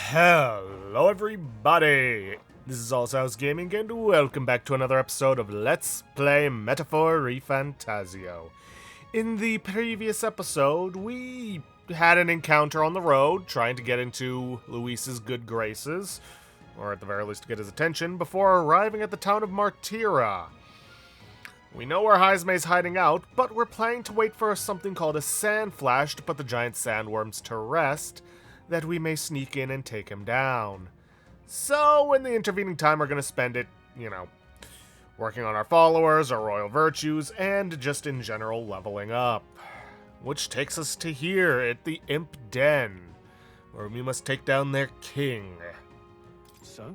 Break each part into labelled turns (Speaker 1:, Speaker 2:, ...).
Speaker 1: Hello everybody, this is Allshouse Gaming and welcome back to another episode of Let's Play Metaphor ReFantazio. In the previous episode, we had an encounter on the road trying to get into Luis's good graces, or at the very least to get his attention, before arriving at the town of Martira. We know where Heismay's hiding out, but we're planning to wait for something called a sand flash to put the giant sandworms to rest, that we may sneak in and take him down. So, in the intervening time, we're going to spend it, working on our followers, our royal virtues, and just in general leveling up. Which takes us to here, at the Imp Den, where we must take down their king.
Speaker 2: So?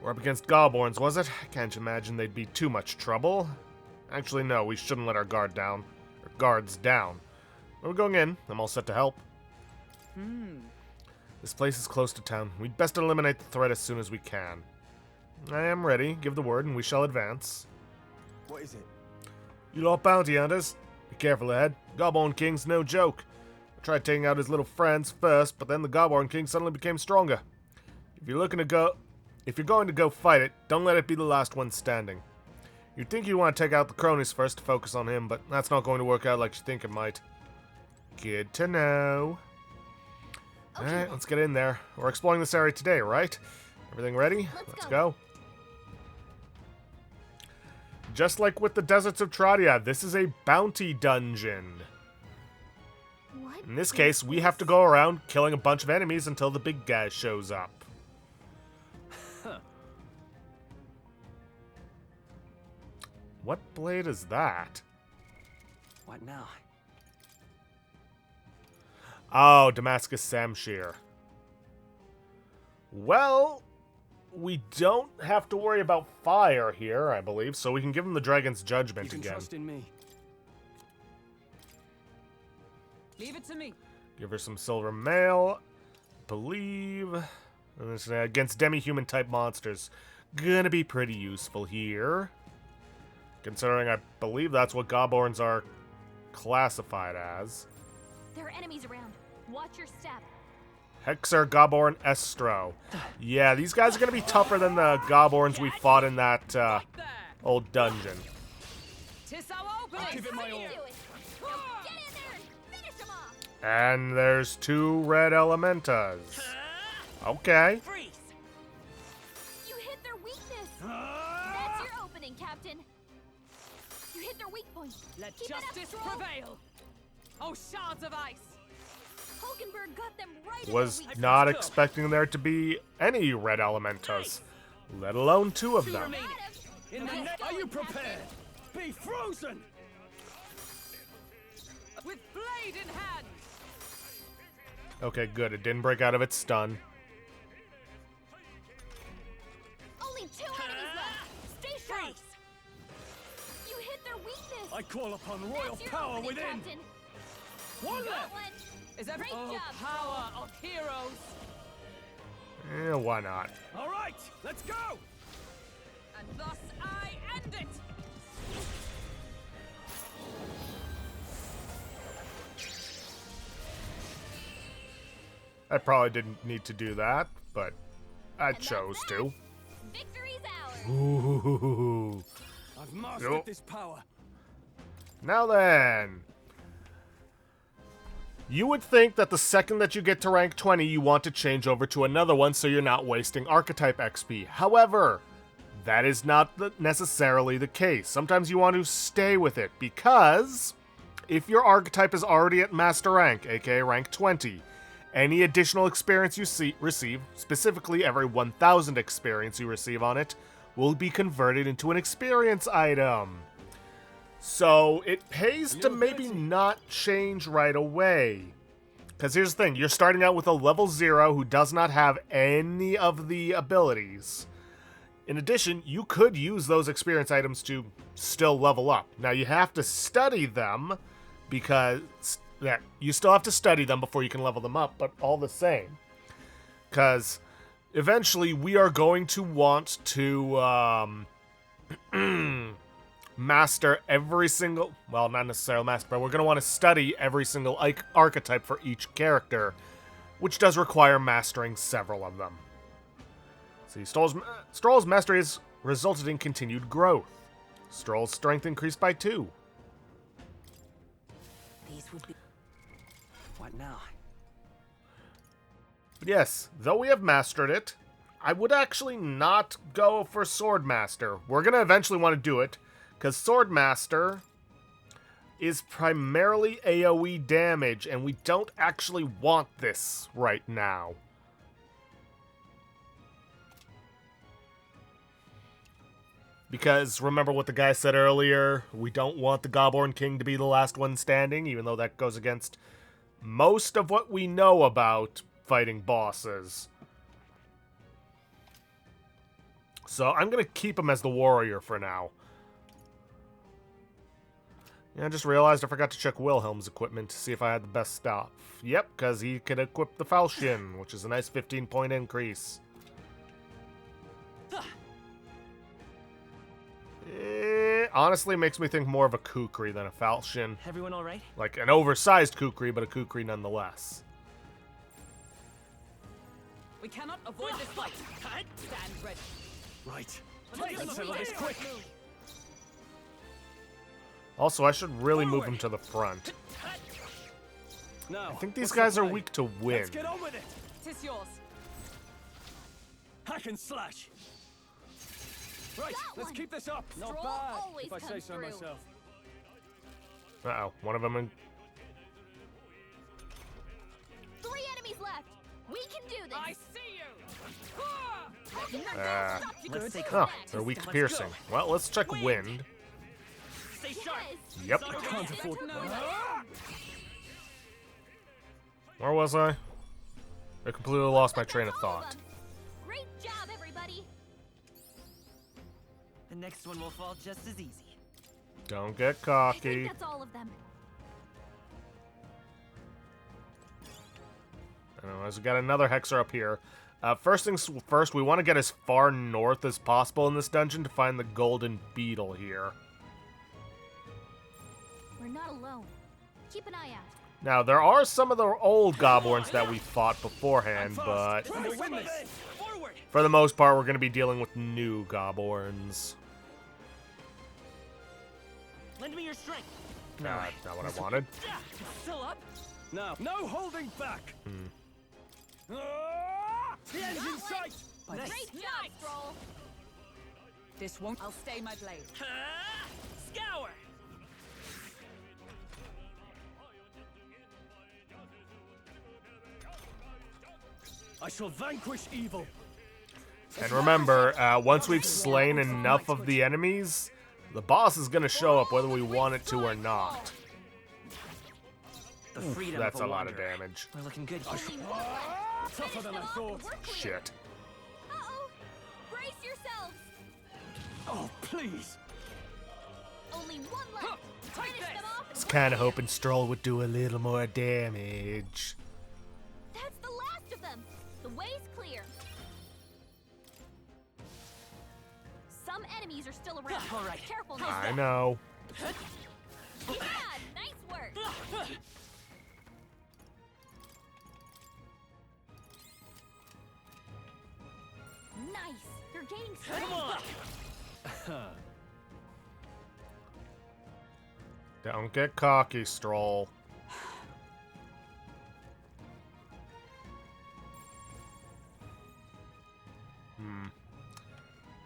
Speaker 1: We're up against Goblins, was it? I can't imagine they'd be too much trouble. Actually, no, we shouldn't let our guards down. We're going in. I'm all set to help. This place is close to town. We'd best eliminate the threat as soon as we can. I am ready. Give the word and we shall advance.
Speaker 2: What is it?
Speaker 1: You lot bounty hunters. Be careful ahead. Goblin King's no joke. I tried taking out his little friends first, but then the Goblin King suddenly became stronger. If you're going to go fight it, don't let it be the last one standing. You'd think you want to take out the cronies first to focus on him, but that's not going to work out like you think it might. Good to know.
Speaker 3: Okay.
Speaker 1: Alright, let's get in there. We're exploring this area today, right? Everything ready? Let's go. Just like with the deserts of Tradia, this is a bounty dungeon.
Speaker 3: What?
Speaker 1: In this case, we have to go around killing a bunch of enemies until the big guy shows up.
Speaker 2: Huh.
Speaker 1: What blade is that?
Speaker 2: What now?
Speaker 1: Oh, Damascus Samshir. Well, we don't have to worry about fire here, I believe, so we can give him the Dragon's Judgment
Speaker 2: You can
Speaker 1: again.
Speaker 2: trust in me.
Speaker 4: Leave it to me.
Speaker 1: Give her some silver mail. Believe. And this, against demi-human type monsters. Gonna be pretty useful here. Considering I believe that's what Goblins are classified as.
Speaker 3: There are enemies around. Watch your step.
Speaker 1: Hexer, Goborn, Estro. Yeah, these guys are going to be tougher than the Goborns we fought in that old dungeon.
Speaker 4: Tis our opening.
Speaker 2: Give it my all.
Speaker 3: Do it. Now get in there and finish them off.
Speaker 1: And there's two red elementas. Okay.
Speaker 4: Freeze.
Speaker 3: You hit their weakness. That's your opening, Captain. You hit their weak point.
Speaker 4: Let
Speaker 3: Keep it up,
Speaker 4: justice
Speaker 3: Stroll.
Speaker 4: prevail. Oh, shards of ice.
Speaker 3: Hulkenberg got them right
Speaker 1: Was
Speaker 3: in their weak
Speaker 1: not expecting there to be any red elementas, let alone two of them.
Speaker 4: remaining.
Speaker 2: In the
Speaker 3: Let's
Speaker 2: net,
Speaker 3: go,
Speaker 2: are you
Speaker 3: Captain.
Speaker 2: prepared? Be frozen!
Speaker 4: With blade in hand.
Speaker 1: Okay, good. It didn't break out of its stun.
Speaker 3: Only two enemies left. Stay sharp. You hit their weakness.
Speaker 2: I call upon royal
Speaker 3: That's your
Speaker 2: power
Speaker 3: opening,
Speaker 2: within.
Speaker 3: Captain.
Speaker 2: One
Speaker 3: Got
Speaker 2: left.
Speaker 3: one.
Speaker 4: Is every
Speaker 3: Great job,
Speaker 4: power of heroes.
Speaker 1: Yeah, why not?
Speaker 2: All right, let's go.
Speaker 4: And thus I end it.
Speaker 1: I probably didn't need to do that, but I
Speaker 3: And that's
Speaker 1: chose
Speaker 3: that.
Speaker 1: to.
Speaker 3: Victory's ours.
Speaker 1: Ooh.
Speaker 2: I've mastered
Speaker 1: Yup.
Speaker 2: this power.
Speaker 1: Now then. You would think that the second that you get to rank 20, you want to change over to another one so you're not wasting archetype XP. However, that is not necessarily the case. Sometimes you want to stay with it because if your archetype is already at master rank, aka rank 20, any additional experience you receive, specifically every 1,000 experience you receive on it, will be converted into an experience item. So it pays to maybe not change right away. Because here's the thing, you're starting out with a level 0 who does not have any of the abilities. In addition, you could use those experience items to still level up. Now you have to study them, because you still have to study them before you can level them up, but all the same. Because eventually we are going to want to master every single, well, not necessarily master, but we're going to want to study every single archetype for each character which does require mastering several of them. See, Stroll's mastery has resulted in continued growth. Stroll's strength increased by 2.
Speaker 5: These would be... What now?
Speaker 1: But yes, though we have mastered it, I would actually not go for Swordmaster. We're going to eventually want to do it, because Swordmaster is primarily AoE damage, and we don't actually want this right now. Because remember what the guy said earlier, we don't want the Gobborn King to be the last one standing, even though that goes against most of what we know about fighting bosses. So I'm going to keep him as the warrior for now. Yeah, I just realized I forgot to check Wilhelm's equipment to see if I had the best stuff. Yep, because he could equip the Falchion, which is a nice 15-point increase. Honestly, makes me think more of a Kukri than a Falchion.
Speaker 5: Everyone all right?
Speaker 1: Like an oversized Kukri, but a Kukri nonetheless.
Speaker 4: We cannot avoid this fight. Stand ready.
Speaker 2: Right. Let's settle this quick.
Speaker 1: Also, I should really move him to the front.
Speaker 2: Now,
Speaker 1: I think these guys are weak to win.
Speaker 2: Let's get on with it.
Speaker 4: Tis yours.
Speaker 2: Hack and slash. Right,
Speaker 3: That
Speaker 2: let's
Speaker 3: one.
Speaker 2: keep this up. Not
Speaker 3: Stroll
Speaker 2: bad,
Speaker 3: always
Speaker 2: if I say
Speaker 3: comes
Speaker 2: so
Speaker 3: through.
Speaker 2: myself.
Speaker 1: Uh-oh, one of them in...
Speaker 3: 3 enemies left. We can do this.
Speaker 4: I see you.
Speaker 3: How can that stop you?
Speaker 5: Let's say
Speaker 1: Oh, they're weak to
Speaker 5: Let's
Speaker 1: piercing.
Speaker 5: go.
Speaker 1: Well, let's check wind.
Speaker 2: Stay sharp.
Speaker 3: Yes.
Speaker 1: Yep.
Speaker 2: I can't afford it.
Speaker 1: Where was I? I completely lost my train of
Speaker 3: All of
Speaker 1: thought.
Speaker 3: them. Great job, everybody.
Speaker 5: The next one will fall just as easy.
Speaker 1: Don't get
Speaker 3: I think
Speaker 1: cocky.
Speaker 3: that's all of them.
Speaker 1: Anyways, we got another Hexer up here. First things first, we want to get as far north as possible in this dungeon to find the Golden Beetle here.
Speaker 3: We're not alone. Keep an eye out.
Speaker 1: Now, there are some of the old Gobborns that we fought beforehand, but
Speaker 2: Can we win this? Forward.
Speaker 1: for the most part, we're going to be dealing with new Gobborns.
Speaker 5: Lend me your strength.
Speaker 1: Nah, that's not what I wanted.
Speaker 5: Still up?
Speaker 2: Now, no holding back. The end's in sight.
Speaker 5: Nice.
Speaker 3: Great job, Stroll.
Speaker 4: This won't. I'll stay my blade.
Speaker 5: Scour!
Speaker 2: I shall vanquish evil.
Speaker 1: And remember, once we've slain enough of the enemies, the boss is going to show up whether we want it to or not.
Speaker 5: The freedom
Speaker 1: That's
Speaker 5: of
Speaker 1: a lot of
Speaker 5: wanderer.
Speaker 1: damage.
Speaker 5: We're looking good.
Speaker 3: Only one left.
Speaker 2: Tougher than I
Speaker 3: Finish them off
Speaker 2: thought.
Speaker 3: and we're clear.
Speaker 1: Shit.
Speaker 3: Uh-oh. Brace yourselves.
Speaker 2: Oh, please.
Speaker 3: Only one left.
Speaker 4: Take
Speaker 3: Finish
Speaker 4: this.
Speaker 3: them off and
Speaker 1: I was
Speaker 3: we're
Speaker 1: kind of
Speaker 3: clear.
Speaker 1: hoping Stroll would do a little more damage.
Speaker 3: That's the last of them. The way's clear. Some enemies are still around.
Speaker 5: All right.
Speaker 3: Careful,
Speaker 1: I
Speaker 3: Nesta.
Speaker 1: know.
Speaker 3: Yeah, nice work. Nice. You're gaining strength.
Speaker 1: Don't get cocky, Stroll.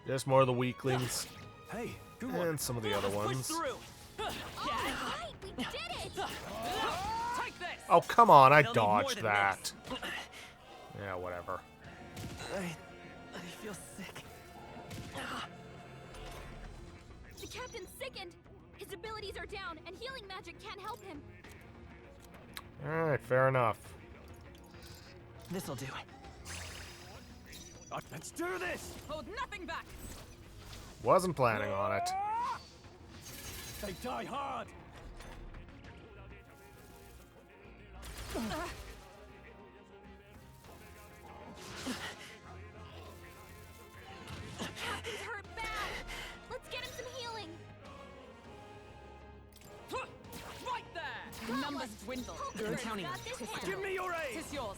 Speaker 1: Just more of the weaklings
Speaker 2: Hey, good one.
Speaker 1: and some of the other
Speaker 5: Push
Speaker 1: ones.
Speaker 5: through.
Speaker 3: All right, we did it.
Speaker 4: Take this.
Speaker 1: Oh, come on, I
Speaker 5: They'll need more
Speaker 1: dodged
Speaker 5: than
Speaker 1: that. Yeah, whatever.
Speaker 5: I feel sick.
Speaker 3: The captain's sickened. His abilities are down, and healing magic can't help him.
Speaker 1: Alright, fair enough.
Speaker 5: This'll do.
Speaker 2: Let's do this.
Speaker 4: Hold nothing back.
Speaker 1: Wasn't planning on it.
Speaker 2: They die hard.
Speaker 3: He's hurt bad. Let's get him some healing.
Speaker 4: Right there. Numbers dwindle.
Speaker 3: Hulkenberg's
Speaker 5: counting
Speaker 3: got
Speaker 5: on
Speaker 3: this
Speaker 5: you.
Speaker 3: handled.
Speaker 2: Give me your aid.
Speaker 4: Tis yours.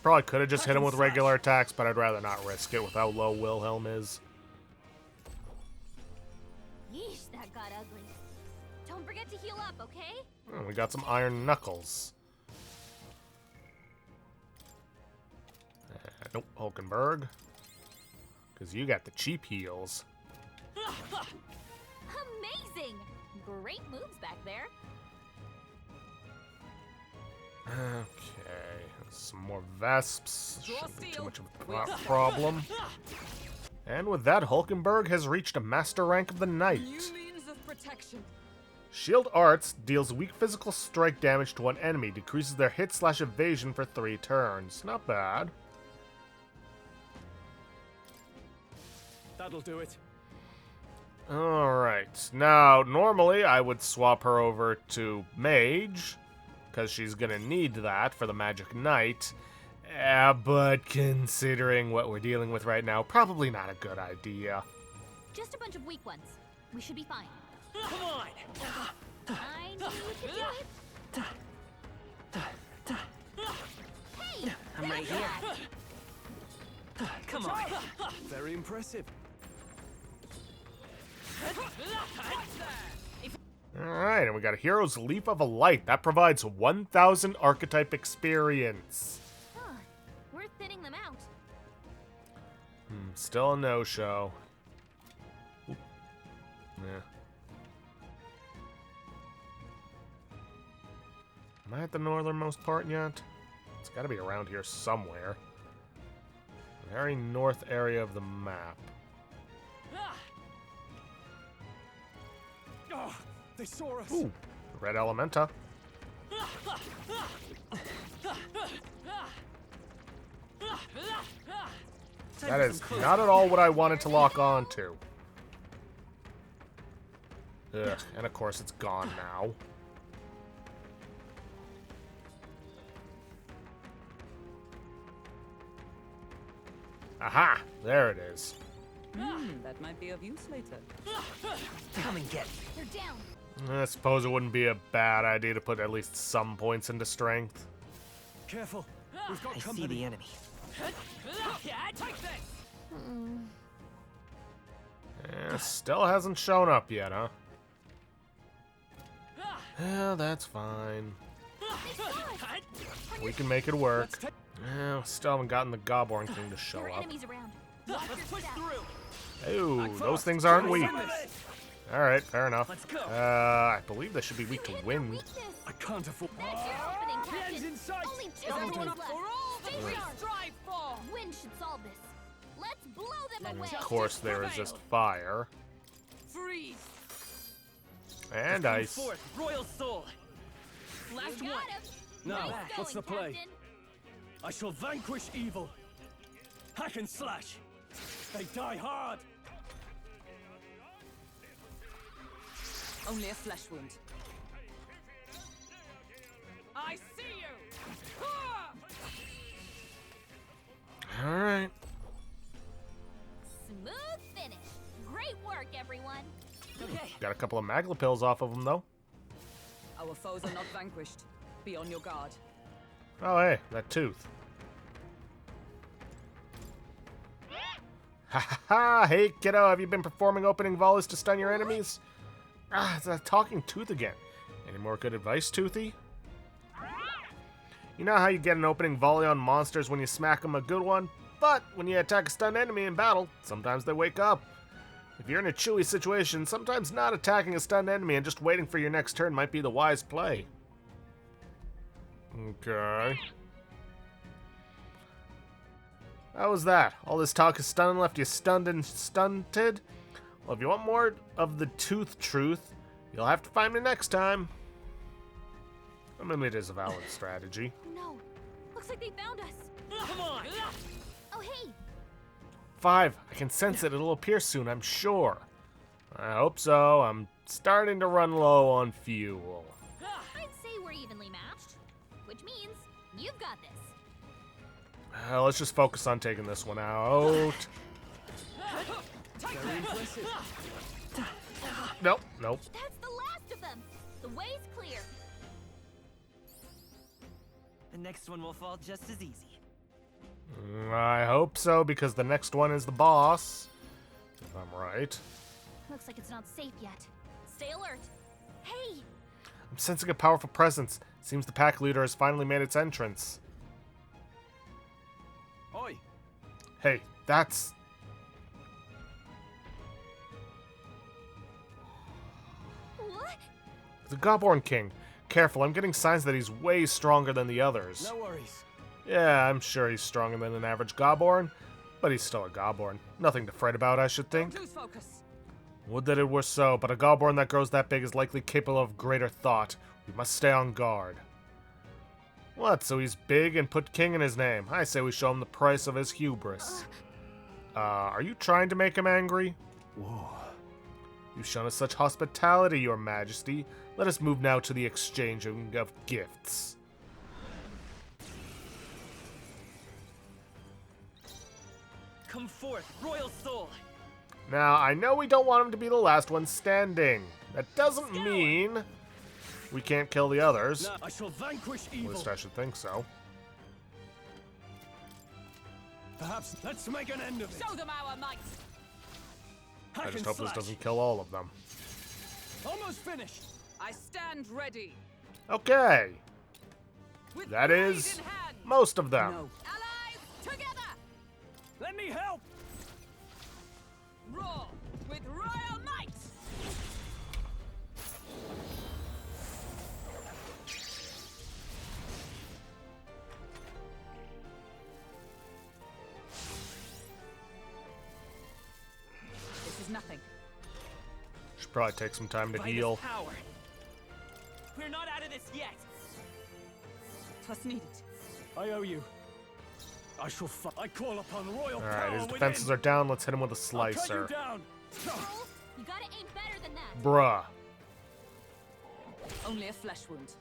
Speaker 1: Probably could have just hit him with regular attacks, but I'd rather not risk it with how low Wilhelm is.
Speaker 3: Yeesh, that got ugly. Don't forget to heal up, okay?
Speaker 1: We got some iron knuckles. Nope, Hulkenberg. Because you got the cheap heals.
Speaker 3: Amazing! Great moves back there.
Speaker 1: Okay, some more Vesps. Shouldn't be too much of a problem. And with that, Hulkenberg has reached a master rank of the Knight.
Speaker 4: New means of protection.
Speaker 1: Shield Arts deals weak physical strike damage to one enemy, decreases their hit/evasion for 3 turns. Not bad.
Speaker 2: That'll do it.
Speaker 1: Alright, now normally I would swap her over to Mage, because she's gonna need that for the Magic Knight. But considering what we're dealing with right now, probably not a good idea.
Speaker 3: Just a bunch of weak ones. We should be fine.
Speaker 5: Come on!
Speaker 3: I knew you could do it. Hey!
Speaker 5: I'm right here. Come on.
Speaker 2: Very impressive.
Speaker 1: Alright, and we got a Hero's Leaf of a Light. That provides 1,000 archetype experience.
Speaker 3: Huh. We're thinning them out.
Speaker 1: Still a no-show. Oop. Yeah. Am I at the northernmost part yet? It's gotta be around here somewhere. The very north area of the map.
Speaker 2: Oh, they saw us.
Speaker 1: Ooh, red Elementa. That is not at all what I wanted to lock on to. Ugh, and of course it's gone now. Aha! There it is.
Speaker 4: That might be of use later.
Speaker 5: Come and get me.
Speaker 3: They're down.
Speaker 1: I suppose it wouldn't be a bad idea to put at least some points into strength.
Speaker 2: Careful. We've got
Speaker 5: I see
Speaker 2: company.
Speaker 5: the enemy.
Speaker 4: Take this!
Speaker 1: Still hasn't shown up yet, huh? Yeah, that's fine. We can make it work. Still haven't gotten the Gobborn thing to show
Speaker 3: There are
Speaker 1: up.
Speaker 3: enemies around. Watch your step.
Speaker 1: Ooh, those things aren't weak. Alright, fair enough.
Speaker 5: Let's go.
Speaker 1: I believe they should be weak to
Speaker 3: Hit their
Speaker 1: wind.
Speaker 3: weakness.
Speaker 2: I can't afford.
Speaker 3: That's your opening,
Speaker 2: The end's
Speaker 3: Captain.
Speaker 2: in sight.
Speaker 3: Only 2
Speaker 4: Is everyone
Speaker 3: enemies
Speaker 4: up
Speaker 3: left.
Speaker 4: for all that
Speaker 3: Stay
Speaker 4: we
Speaker 3: sharp.
Speaker 4: strive for?
Speaker 3: Wind should solve this. Let's blow them
Speaker 4: Let
Speaker 3: away.
Speaker 1: Of course, they resist fire.
Speaker 4: Freeze!
Speaker 1: And
Speaker 5: Come
Speaker 1: ice.
Speaker 5: forth, Royal Soul.
Speaker 4: Last
Speaker 3: You
Speaker 4: one!
Speaker 3: got him.
Speaker 2: Now,
Speaker 3: Nice
Speaker 2: what's the
Speaker 3: going,
Speaker 2: play?
Speaker 3: Captain.
Speaker 2: I shall vanquish evil. Hack and slash. They die hard.
Speaker 4: Only a flesh wound. I see you! Ah!
Speaker 1: Alright.
Speaker 3: Smooth finish. Great work, everyone.
Speaker 5: Okay.
Speaker 1: Got a couple of Magla pills off of them, though.
Speaker 4: Our foes are not vanquished. Be on your guard.
Speaker 1: Oh, hey, that tooth. Ha ha ha! Hey, kiddo, have you been performing opening volleys to stun your enemies? Ah, it's that talking tooth again. Any more good advice, Toothy? You know how you get an opening volley on monsters when you smack them a good one? But when you attack a stunned enemy in battle, sometimes they wake up. If you're in a chewy situation, sometimes not attacking a stunned enemy and just waiting for your next turn might be the wise play. Okay. How was that? All this talk of stunning left you stunned and stunted? Well, if you want more of the tooth truth, you'll have to find me next time. I mean, it is a valid strategy.
Speaker 3: No. Looks like they found us.
Speaker 5: Come on.
Speaker 3: Oh, hey.
Speaker 1: 5. I can sense it. It'll appear soon, I'm sure. I hope so. I'm starting to run low on fuel.
Speaker 3: I'd say we're evenly matched, which means you've got this.
Speaker 1: Let's just focus on taking this one out.
Speaker 2: Very impressive.
Speaker 1: Nope, nope.
Speaker 3: That's the last of them. The way's clear.
Speaker 5: The next one will fall just as easy.
Speaker 1: hope so, because the next one is the boss. If I'm right.
Speaker 3: Looks like it's not safe yet. Stay alert. Hey!
Speaker 1: I'm sensing a powerful presence. Seems the pack leader has finally made its entrance.
Speaker 2: Oi!
Speaker 1: Hey, that's...
Speaker 3: What?
Speaker 1: the Gobborn King. Careful, I'm getting signs that he's way stronger than the others.
Speaker 2: No worries.
Speaker 1: Yeah, I'm sure he's stronger than an average Gobborn, but he's still a Gobborn. Nothing to fret about, I should think.
Speaker 4: Lose focus.
Speaker 1: Would that it were so, but a Gobborn that grows that big is likely capable of greater thought. We must stay on guard. What, so he's big and put king in his name? I say we show him the price of his hubris. Are you trying to make him angry?
Speaker 2: Whoa.
Speaker 1: You've shown us such hospitality, your majesty. Let us move now to the exchanging of gifts.
Speaker 5: Come forth, royal soul.
Speaker 1: Now, I know we don't want him to be the last one standing. That doesn't mean we can't kill the others.
Speaker 2: Now I shall vanquish
Speaker 1: At
Speaker 2: evil.
Speaker 1: least I should think so.
Speaker 2: Perhaps let's make an end of it.
Speaker 4: Show them our might.
Speaker 1: I
Speaker 2: Hack
Speaker 1: just
Speaker 2: and
Speaker 1: hope this
Speaker 2: slash.
Speaker 1: doesn't kill all of them.
Speaker 2: Almost finished.
Speaker 4: I stand ready.
Speaker 1: Okay,
Speaker 4: With
Speaker 1: that
Speaker 4: blade
Speaker 1: is
Speaker 4: in hand.
Speaker 1: most of them.
Speaker 5: No.
Speaker 4: Allies together.
Speaker 2: Let me help.
Speaker 4: Roar with royal might. This is nothing.
Speaker 1: Should probably take some time to
Speaker 5: By this
Speaker 1: heal.
Speaker 5: power. We're not out of this yet.
Speaker 4: Twas needed.
Speaker 2: I owe you. I shall fight. I call upon royal
Speaker 1: Alright,
Speaker 2: power
Speaker 1: his defenses
Speaker 2: within.
Speaker 1: are down. Let's hit him with a
Speaker 2: I'll cut you
Speaker 1: slicer.
Speaker 2: down.
Speaker 3: Cole, you gotta aim better than that.
Speaker 1: Bruh.
Speaker 4: Only a flesh wound.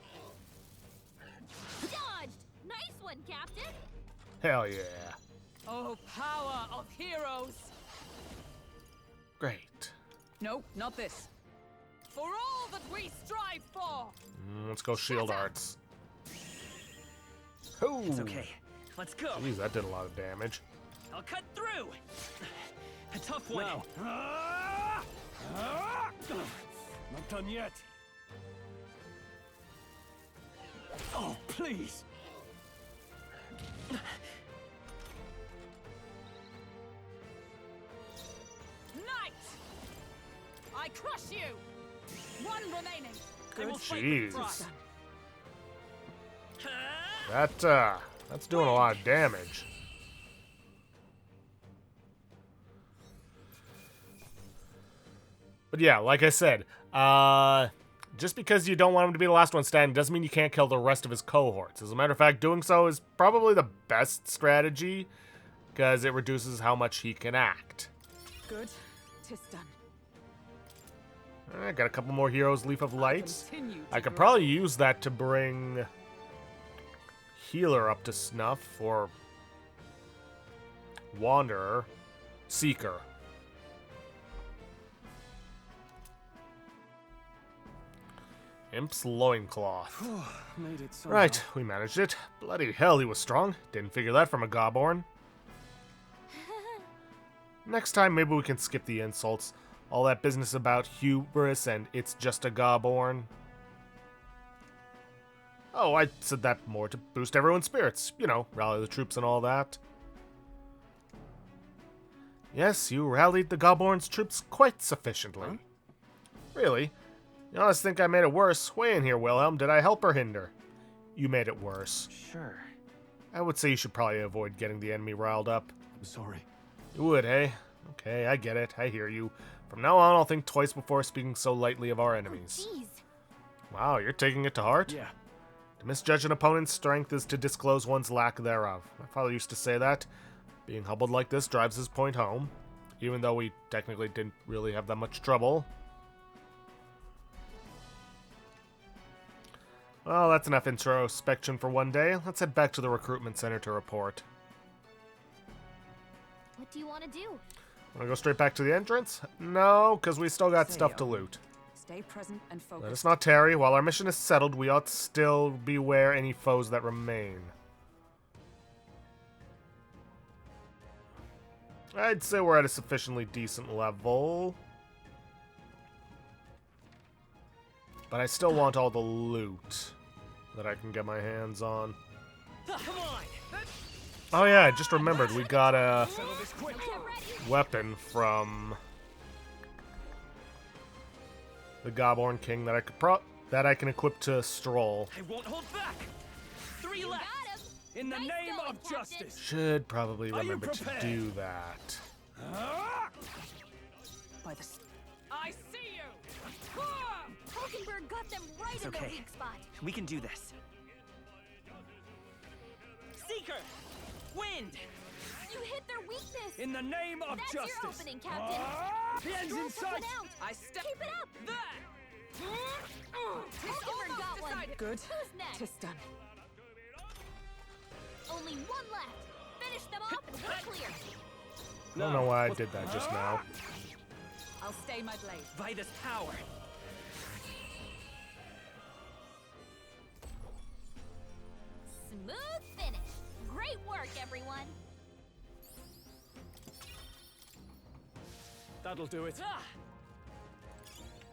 Speaker 3: Dodged! Nice one, Captain!
Speaker 1: Hell yeah.
Speaker 4: Oh, power of heroes.
Speaker 1: Great.
Speaker 4: No, not this. For all that we strive for.
Speaker 1: Let's go shield arts. Ooh.
Speaker 5: It's okay. Let's go.
Speaker 1: Jeez, that did a lot of damage.
Speaker 5: I'll cut through. A tough one.
Speaker 2: Now. Not done yet. Oh, please.
Speaker 4: Knight! I crush you! One remaining.
Speaker 5: I will fight with pride.
Speaker 1: Jeez. That's doing a lot of damage. But yeah, like I said, just because you don't want him to be the last one standing doesn't mean you can't kill the rest of his cohorts. As a matter of fact, doing so is probably the best strategy, because it reduces how much he can act.
Speaker 4: Good. Tis done.
Speaker 1: I got a couple more heroes, Leaf of Light.
Speaker 4: Continue to
Speaker 1: I could
Speaker 4: grow.
Speaker 1: probably use that to bring Healer up to snuff, or Wanderer, Seeker. Imp's Loincloth.
Speaker 2: Made it so.
Speaker 1: Right, we managed it. Bloody hell, he was strong. Didn't figure that from a Gobborn. Next time, maybe we can skip the insults. All that business about hubris and it's just a Gobborn. Oh, I said that more to boost everyone's spirits. You know, rally the troops and all that. Yes, you rallied the Gobborn's troops quite sufficiently.
Speaker 2: Huh?
Speaker 1: Really? You honestly think I made it worse? Weigh in here, Wilhelm. Did I help or hinder? You made it worse.
Speaker 5: Sure.
Speaker 1: I would say you should probably avoid getting the enemy riled up.
Speaker 2: I'm sorry.
Speaker 1: You would, eh? Okay, I get it. I hear you. From now on, I'll think twice before speaking so lightly of our enemies.
Speaker 3: Jeez.
Speaker 1: Wow, you're taking it to heart?
Speaker 2: Yeah.
Speaker 1: To misjudge an opponent's strength is to disclose one's lack thereof. My father used to say that. Being humbled like this drives his point home, even though we technically didn't really have that much trouble. Well, that's enough introspection for one day. Let's head back to the recruitment center to report.
Speaker 3: What do you want to do?
Speaker 1: Wanna go straight back to the entrance? No, because we still got
Speaker 4: Say,
Speaker 1: stuff to
Speaker 4: Owen.
Speaker 1: loot.
Speaker 4: Stay present and
Speaker 1: Let
Speaker 4: focused.
Speaker 1: us not tarry. While our mission is settled, we ought still beware any foes that remain. I'd say we're at a sufficiently decent level. But I still want all the loot that I can get my hands on.
Speaker 5: Come on.
Speaker 1: Oh yeah, I just remembered we got a
Speaker 5: Settle this quick.
Speaker 3: Get ready.
Speaker 1: weapon from the Gobborn King that I can equip to Stroll.
Speaker 5: I won't hold back. 3
Speaker 3: You
Speaker 5: left.
Speaker 3: got him.
Speaker 2: In the
Speaker 3: Nice
Speaker 2: name
Speaker 3: going,
Speaker 2: of
Speaker 3: Captain.
Speaker 2: justice.
Speaker 1: Should probably
Speaker 2: Are you
Speaker 1: remember to
Speaker 2: prepared?
Speaker 1: do that.
Speaker 4: By the
Speaker 5: I see you.
Speaker 3: Hulkenberg got them right
Speaker 5: It's
Speaker 3: in their
Speaker 5: okay.
Speaker 3: weak spot.
Speaker 5: We can do this. Seeker. Wind.
Speaker 3: You hit their weakness.
Speaker 2: In the name of
Speaker 3: That's
Speaker 2: justice.
Speaker 3: your opening, Captain.
Speaker 2: The end's
Speaker 3: Stroll
Speaker 2: in
Speaker 3: took
Speaker 2: sight.
Speaker 3: one out.
Speaker 4: I step.
Speaker 3: Keep it up.
Speaker 5: There.
Speaker 3: Hulkenberg got one.
Speaker 4: Good.
Speaker 3: Who's next?
Speaker 4: Tis done.
Speaker 3: Only one left. Finish them off and we're clear.
Speaker 1: I don't know why I did that just now.
Speaker 4: I'll stay my blade.
Speaker 5: By this power.
Speaker 3: Smooth finish. Great work, everyone.
Speaker 2: That'll do it.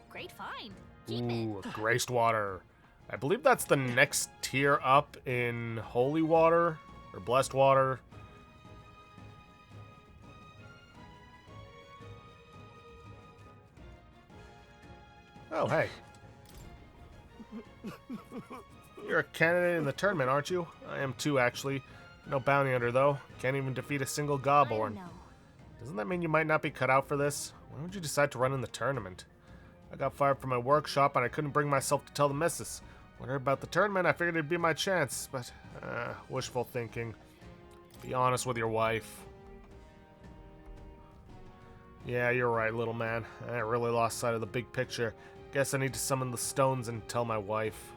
Speaker 3: Great find. Keep it.
Speaker 1: Ooh, Graced Water. I believe that's the next tier up in Holy Water or Blessed Water. Oh, hey. You're a candidate in the tournament, aren't you? I am too, actually. No bounty hunter, though. Can't even defeat a single
Speaker 3: I
Speaker 1: Gobborn.
Speaker 3: know.
Speaker 1: Doesn't that mean you might not be cut out for this? Why would you decide to run in the tournament? I got fired from my workshop and I couldn't bring myself to tell the missus. When I heard about the tournament, I figured it'd be my chance, but wishful thinking. Be honest with your wife. Yeah, you're right, little man. I really lost sight of the big picture. Guess I need to summon the stones and tell my wife.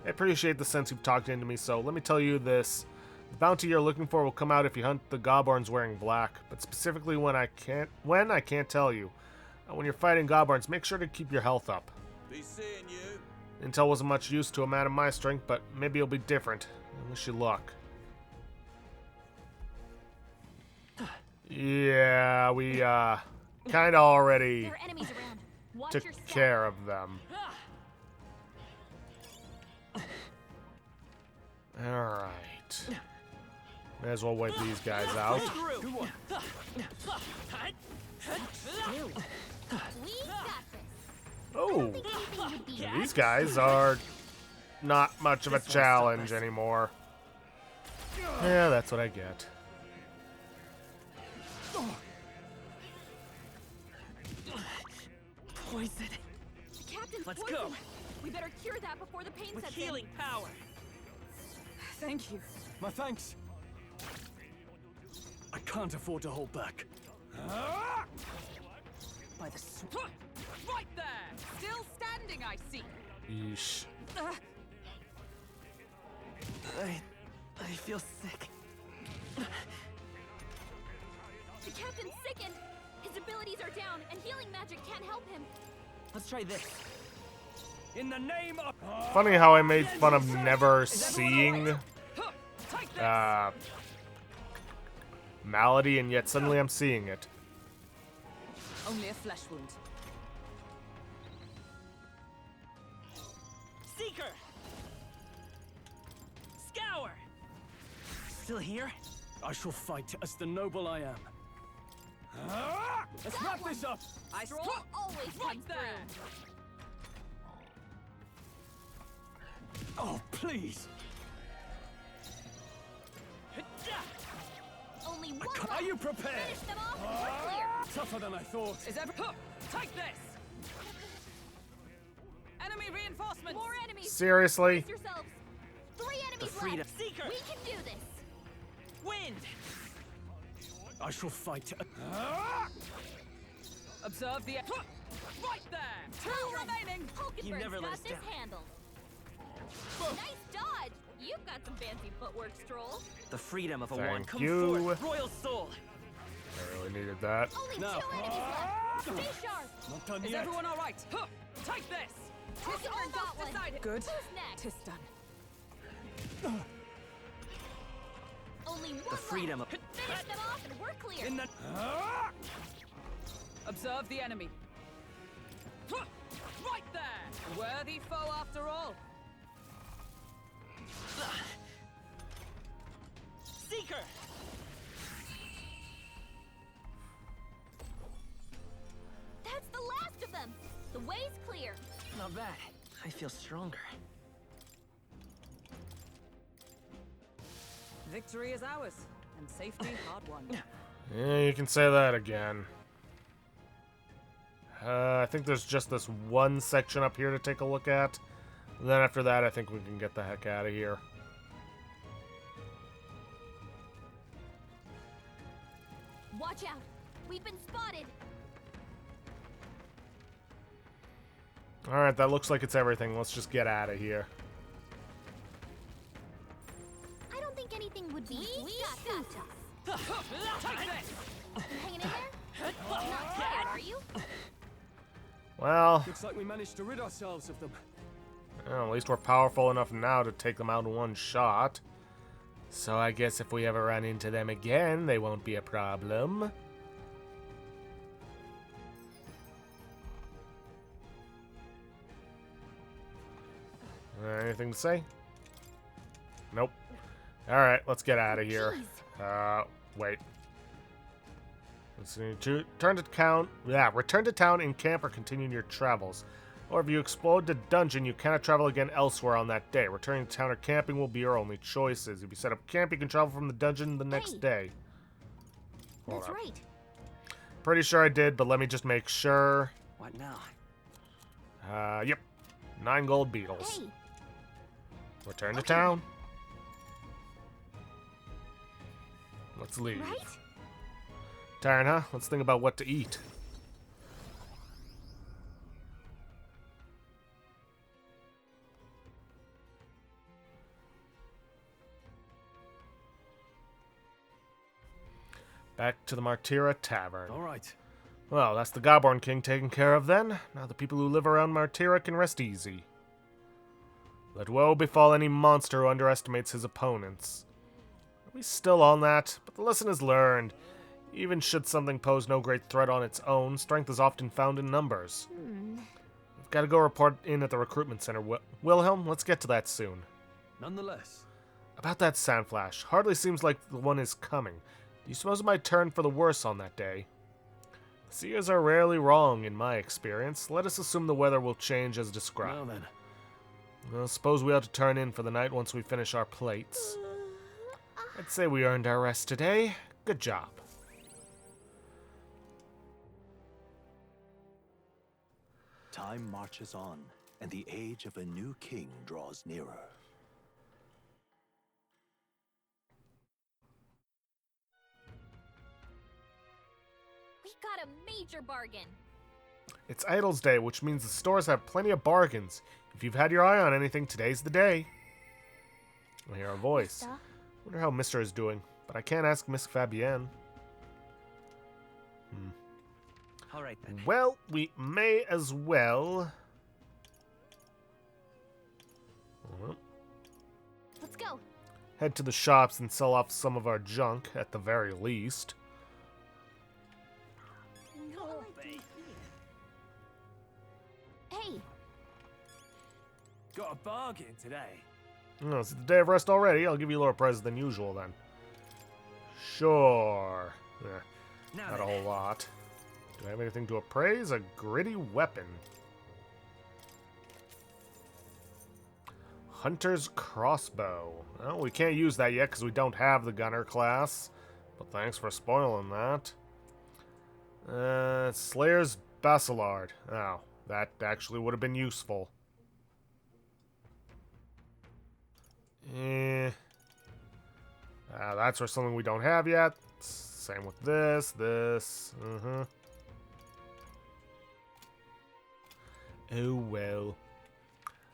Speaker 1: I appreciate the sense you've talked into me, so let me tell you this. The bounty you're looking for will come out if you hunt the Gobborns wearing black, but specifically when I can't tell you. When you're fighting Gobborns, make sure to keep your health up.
Speaker 6: Be seeing you.
Speaker 1: Intel wasn't much use to a man of my strength, but maybe it'll be different. I wish you luck. Yeah, we kinda already
Speaker 3: There are enemies around. Watch
Speaker 1: took
Speaker 3: your step.
Speaker 1: care of them. Alright. May as well wipe these guys out.
Speaker 5: Through.
Speaker 3: We got this.
Speaker 1: Oh,
Speaker 3: Think anything would be
Speaker 1: these guys are not much of a challenge anymore. Yeah, that's what I get.
Speaker 5: Poison.
Speaker 3: The captain's
Speaker 5: Let's
Speaker 3: poison.
Speaker 5: go.
Speaker 3: We better cure that before the pain
Speaker 5: With
Speaker 3: sets
Speaker 5: healing power.
Speaker 4: Thank you.
Speaker 2: My thanks. I can't afford to hold back.
Speaker 4: By the right there. Still standing, I see.
Speaker 1: Yeesh.
Speaker 5: I feel sick.
Speaker 3: The captain's sickened. His abilities are down, and healing magic can't help him.
Speaker 5: Let's try this.
Speaker 2: In the name of...
Speaker 1: Funny how I made fun of never seeing
Speaker 5: Take this.
Speaker 1: Malady, and yet suddenly I'm seeing it.
Speaker 4: Only a flesh wound.
Speaker 5: Seeker. Scour. Still here?
Speaker 2: I shall fight as the noble I am. Let's wrap this up.
Speaker 4: I
Speaker 3: Stroll always
Speaker 4: right
Speaker 3: comes
Speaker 4: there.
Speaker 3: through.
Speaker 2: Oh, please.
Speaker 3: Only one
Speaker 2: Are
Speaker 3: left.
Speaker 2: you prepared?
Speaker 3: Finish them off and we're clear.
Speaker 2: Tougher than I thought.
Speaker 4: Is every take this. Enemy reinforcements.
Speaker 3: More enemies.
Speaker 1: Seriously?
Speaker 3: Brace yourselves. 3 enemies
Speaker 5: freedom.
Speaker 3: left.
Speaker 5: Seeker.
Speaker 3: We can do this.
Speaker 5: Wind.
Speaker 2: I shall fight.
Speaker 4: Observe the right there. 2 remaining.
Speaker 5: You never
Speaker 3: Hulkenberg's
Speaker 5: let us
Speaker 3: got this
Speaker 5: down.
Speaker 3: handled. Nice dodge. You've got some fancy footwork, Stroll.
Speaker 5: The freedom of a
Speaker 1: Thank
Speaker 5: one. Come
Speaker 1: you.
Speaker 5: forth, royal soul.
Speaker 1: I really needed that.
Speaker 3: Only
Speaker 2: No.
Speaker 3: 2 enemies left. Stay sharp.
Speaker 2: Not done
Speaker 4: Is
Speaker 2: yet.
Speaker 4: everyone all right? Take this.
Speaker 3: Hulkenberg got one.
Speaker 4: Good.
Speaker 3: Who's next?
Speaker 4: Tis done.
Speaker 3: Only one
Speaker 5: The freedom
Speaker 3: left.
Speaker 5: of...
Speaker 3: Finish them off and we're clear.
Speaker 5: In the...
Speaker 4: Observe the enemy. Right there! Worthy foe after all.
Speaker 5: Seeker!
Speaker 3: That's the last of them. The way's clear.
Speaker 5: Not bad. I feel stronger.
Speaker 4: Victory is ours, and safety hard won.
Speaker 1: Yeah, you can say that again. I think there's just this one section up here to take a look at. And then after that, I think we can get the heck out of here.
Speaker 3: Watch out. We've been spotted.
Speaker 1: Alright, that looks like it's everything. Let's just get out of here.
Speaker 3: I don't think anything would be. We got this.
Speaker 4: Take this!
Speaker 3: You hanging in there? Not scared, are you?
Speaker 1: Well,
Speaker 2: Looks like we managed to rid ourselves of them.
Speaker 1: at least we're powerful enough now to take them out in one shot. So I guess if we ever run into them again, they won't be a problem. Anything to say? Nope. Alright, let's get out of here. Wait. Let's see. Return to town in camp or continue your travels. Or if you explode the dungeon, you cannot travel again elsewhere on that day. Returning to town or camping will be your only choices. If you set up camp, you can travel from the dungeon the next day. Hold
Speaker 3: That's
Speaker 1: up.
Speaker 3: right.
Speaker 1: Pretty sure I did, but let me just make sure.
Speaker 5: What now?
Speaker 1: Yep. 9 gold beetles.
Speaker 3: Hey,
Speaker 1: Return to town. Let's leave.
Speaker 3: right?
Speaker 1: Tired, huh? Let's think about what to eat. Back to the Martira Tavern.
Speaker 2: All right.
Speaker 1: Well, that's the Gobborn King taken care of then. Now the people who live around Martira can rest easy. Let woe befall any monster who underestimates his opponents. Are we still on that? But the lesson is learned. Even should something pose no great threat on its own, strength is often found in numbers. We've got to go report in at the recruitment center. Wilhelm, let's get to that soon.
Speaker 2: Nonetheless,
Speaker 1: About that sound flash, hardly seems like the one is coming. Do you suppose it might turn for the worse on that day? The seers are rarely wrong, in my experience. Let us assume the weather will change as described.
Speaker 2: well then.
Speaker 1: Well, suppose we ought to turn in for the night once we finish our plates. I'd say we earned our rest today. Good job.
Speaker 7: Time marches on, and the age of a new king draws nearer.
Speaker 3: We got a major bargain.
Speaker 1: It's Idol's Day, which means the stores have plenty of bargains. If you've had your eye on anything, today's the day. I hear a voice.
Speaker 3: Mister?
Speaker 1: Wonder how Mister is doing, but I can't ask Miss Fabienne.
Speaker 5: All right then.
Speaker 1: Well, we may as well.
Speaker 3: Let's go.
Speaker 1: Head to the shops and sell off some of our junk, at the very least.
Speaker 3: Hey,
Speaker 2: Got a bargain today.
Speaker 1: Oh, it's the day of rest already. I'll give you a lower price than usual then. Sure.
Speaker 5: Now
Speaker 1: Not a
Speaker 5: then.
Speaker 1: whole lot. Do I have anything to appraise? A gritty weapon. Hunter's crossbow. Well, we can't use that yet because we don't have the gunner class. But thanks for spoiling that. Slayer's Basilard. Oh, that actually would have been useful. That's for something we don't have yet. Same with this. Oh well.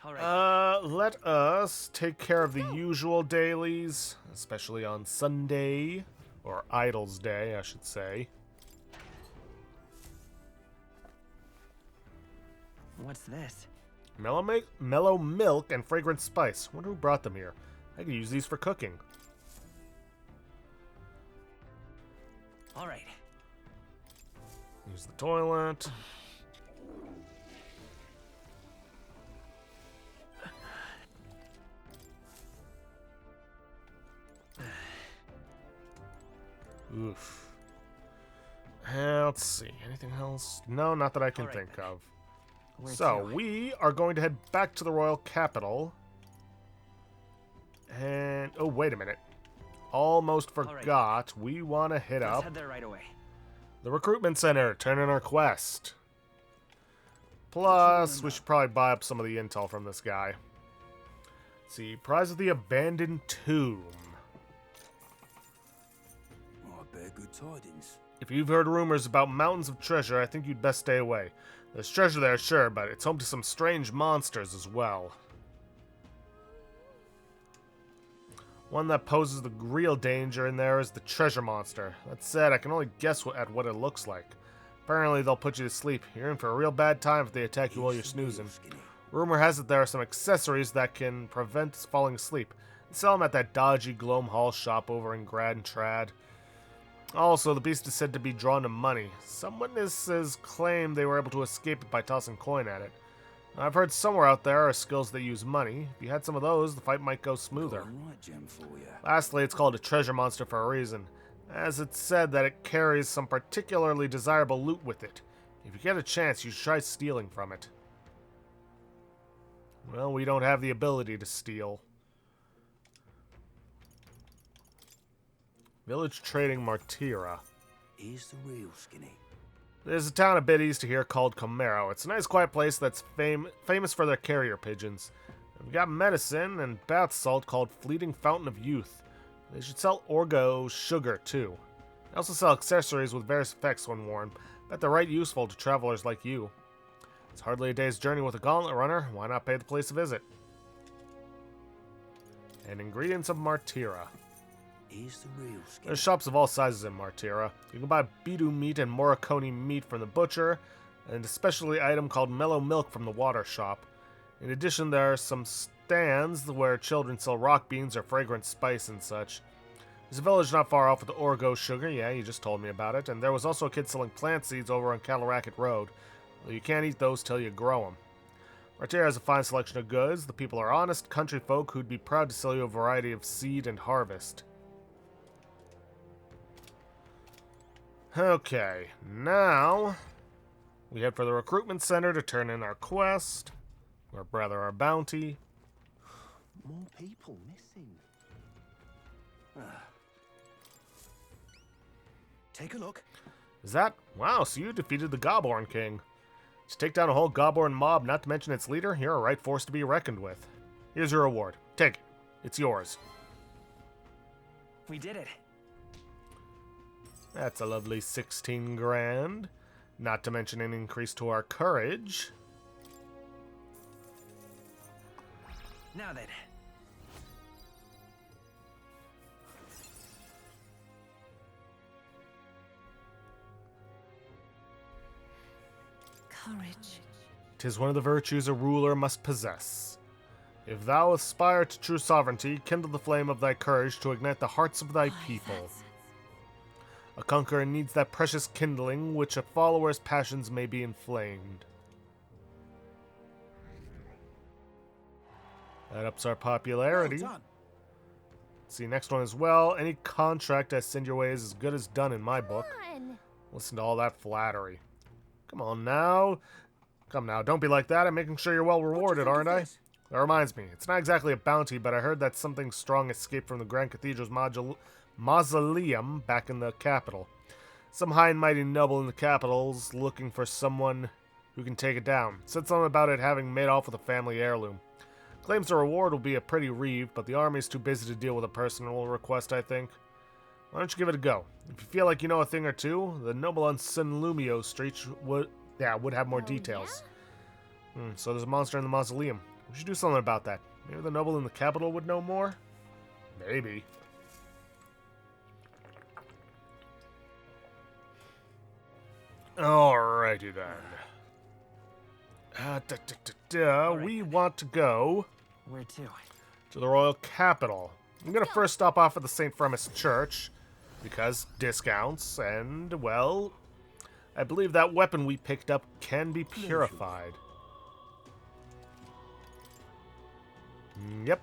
Speaker 5: All right.
Speaker 1: Let us take care of the usual dailies, especially on Sunday, or Idol's Day, I should say.
Speaker 5: What's this?
Speaker 1: Mellow milk and fragrant spice. Wonder who brought them here. I could use these for cooking.
Speaker 5: All right.
Speaker 1: Use the toilet. Oof. Let's see. Anything else? No, not that I can think of. So, we are going to head back to the royal capital. And... oh, wait a minute. Almost forgot. We want to hit
Speaker 5: Let's
Speaker 1: up
Speaker 5: head there right away.
Speaker 1: the recruitment center, turn in our quest. Plus, we should probably buy up some of the intel from this guy. Let's see. Prize of the abandoned tomb.
Speaker 6: Oh, I bear good tidings.
Speaker 1: If you've heard rumors about mountains of treasure, I think you'd best stay away. There's treasure there, sure, but it's home to some strange monsters as well. One that poses the real danger in there is the treasure monster. That said, I can only guess at what it looks like. Apparently, they'll put you to sleep. You're in for a real bad time if they attack you while you're snoozing. Rumor has it there are some accessories that can prevent falling asleep. They sell them at that dodgy Gloam Hall shop over in Grand Trad. Also, the beast is said to be drawn to money. Some witnesses claim they were able to escape it by tossing coin at it. I've heard somewhere out there are skills that use money. If you had some of those, the fight might go smoother.
Speaker 6: Right, gem for you.
Speaker 1: Lastly, it's called a treasure monster for a reason, as it's said that it carries some particularly desirable loot with it. If you get a chance, you should try stealing from it. Well, we don't have the ability to steal. Village Trading Martira.
Speaker 6: Here's the real skinny.
Speaker 1: There's a town a bit east of here called Comero. It's a nice quiet place that's famous for their carrier pigeons. We've got medicine and bath salt called Fleeting Fountain of Youth. They should sell Orgo sugar too. They also sell accessories with various effects when worn. Bet they're right useful to travelers like you. It's hardly a day's journey with a gauntlet runner. Why not pay the place a visit? And ingredients of Martira.
Speaker 6: Here's the real skinny.
Speaker 1: There's shops of all sizes in Martira. You can buy Bidu meat and Morricone meat from the butcher, and a specialty item called Mellow Milk from the water shop. In addition, there are some stands where children sell rock beans or fragrant spice and such. There's a village not far off with the Orgo sugar, yeah, you just told me about it, and there was also a kid selling plant seeds over on Cattle Road. Well, you can't eat those till you grow them. Martira has a fine selection of goods. The people are honest country folk who'd be proud to sell you a variety of seed and harvest. Okay, now we head for the recruitment center to turn in our quest, or rather our bounty.
Speaker 7: More people missing.
Speaker 6: Take a look.
Speaker 1: Is that? Wow, so you defeated the Gobborn King. To take down a whole Gobborn mob, not to mention its leader, you're a right force to be reckoned with. Here's your reward. Take it. It's yours.
Speaker 5: We did it.
Speaker 1: That's a lovely 16 grand. Not to mention an increase to our courage.
Speaker 5: Now then.
Speaker 4: Courage.
Speaker 1: 'Tis one of the virtues a ruler must possess. If thou aspire to true sovereignty, kindle the flame of thy courage to ignite the hearts of thy people. A conqueror needs that precious kindling which a follower's passions may be inflamed. That ups our popularity.
Speaker 6: Well done.
Speaker 1: See, next one as well. Any contract I send your way is as good as done in my book.
Speaker 3: Fun.
Speaker 1: Listen to all that flattery. Come on now. Come now, don't be like that. I'm making sure you're well rewarded,
Speaker 6: think of
Speaker 1: aren't I?
Speaker 6: this?
Speaker 1: That reminds me, it's not exactly a bounty, but I heard that something strong escaped from the Grand Cathedral's mausoleum back in the capital. Some high and mighty noble in the capital's looking for someone who can take it down. Said something about it having made off with a family heirloom. Claims the reward will be a pretty reeve, but the army's too busy to deal with a personal request, I think. Why don't you give it a go? If you feel like you know a thing or two, the noble on Sunlumio Street would have more details. So there's a monster in the mausoleum. We should do something about that. Maybe the noble in the capital would know more? Maybe. Alrighty then. We want to go
Speaker 5: Where to?
Speaker 1: to the royal capital. I'm going to first stop off at the St. Fremis Church. Because discounts, and, well, I believe that weapon we picked up can be purified. Yep.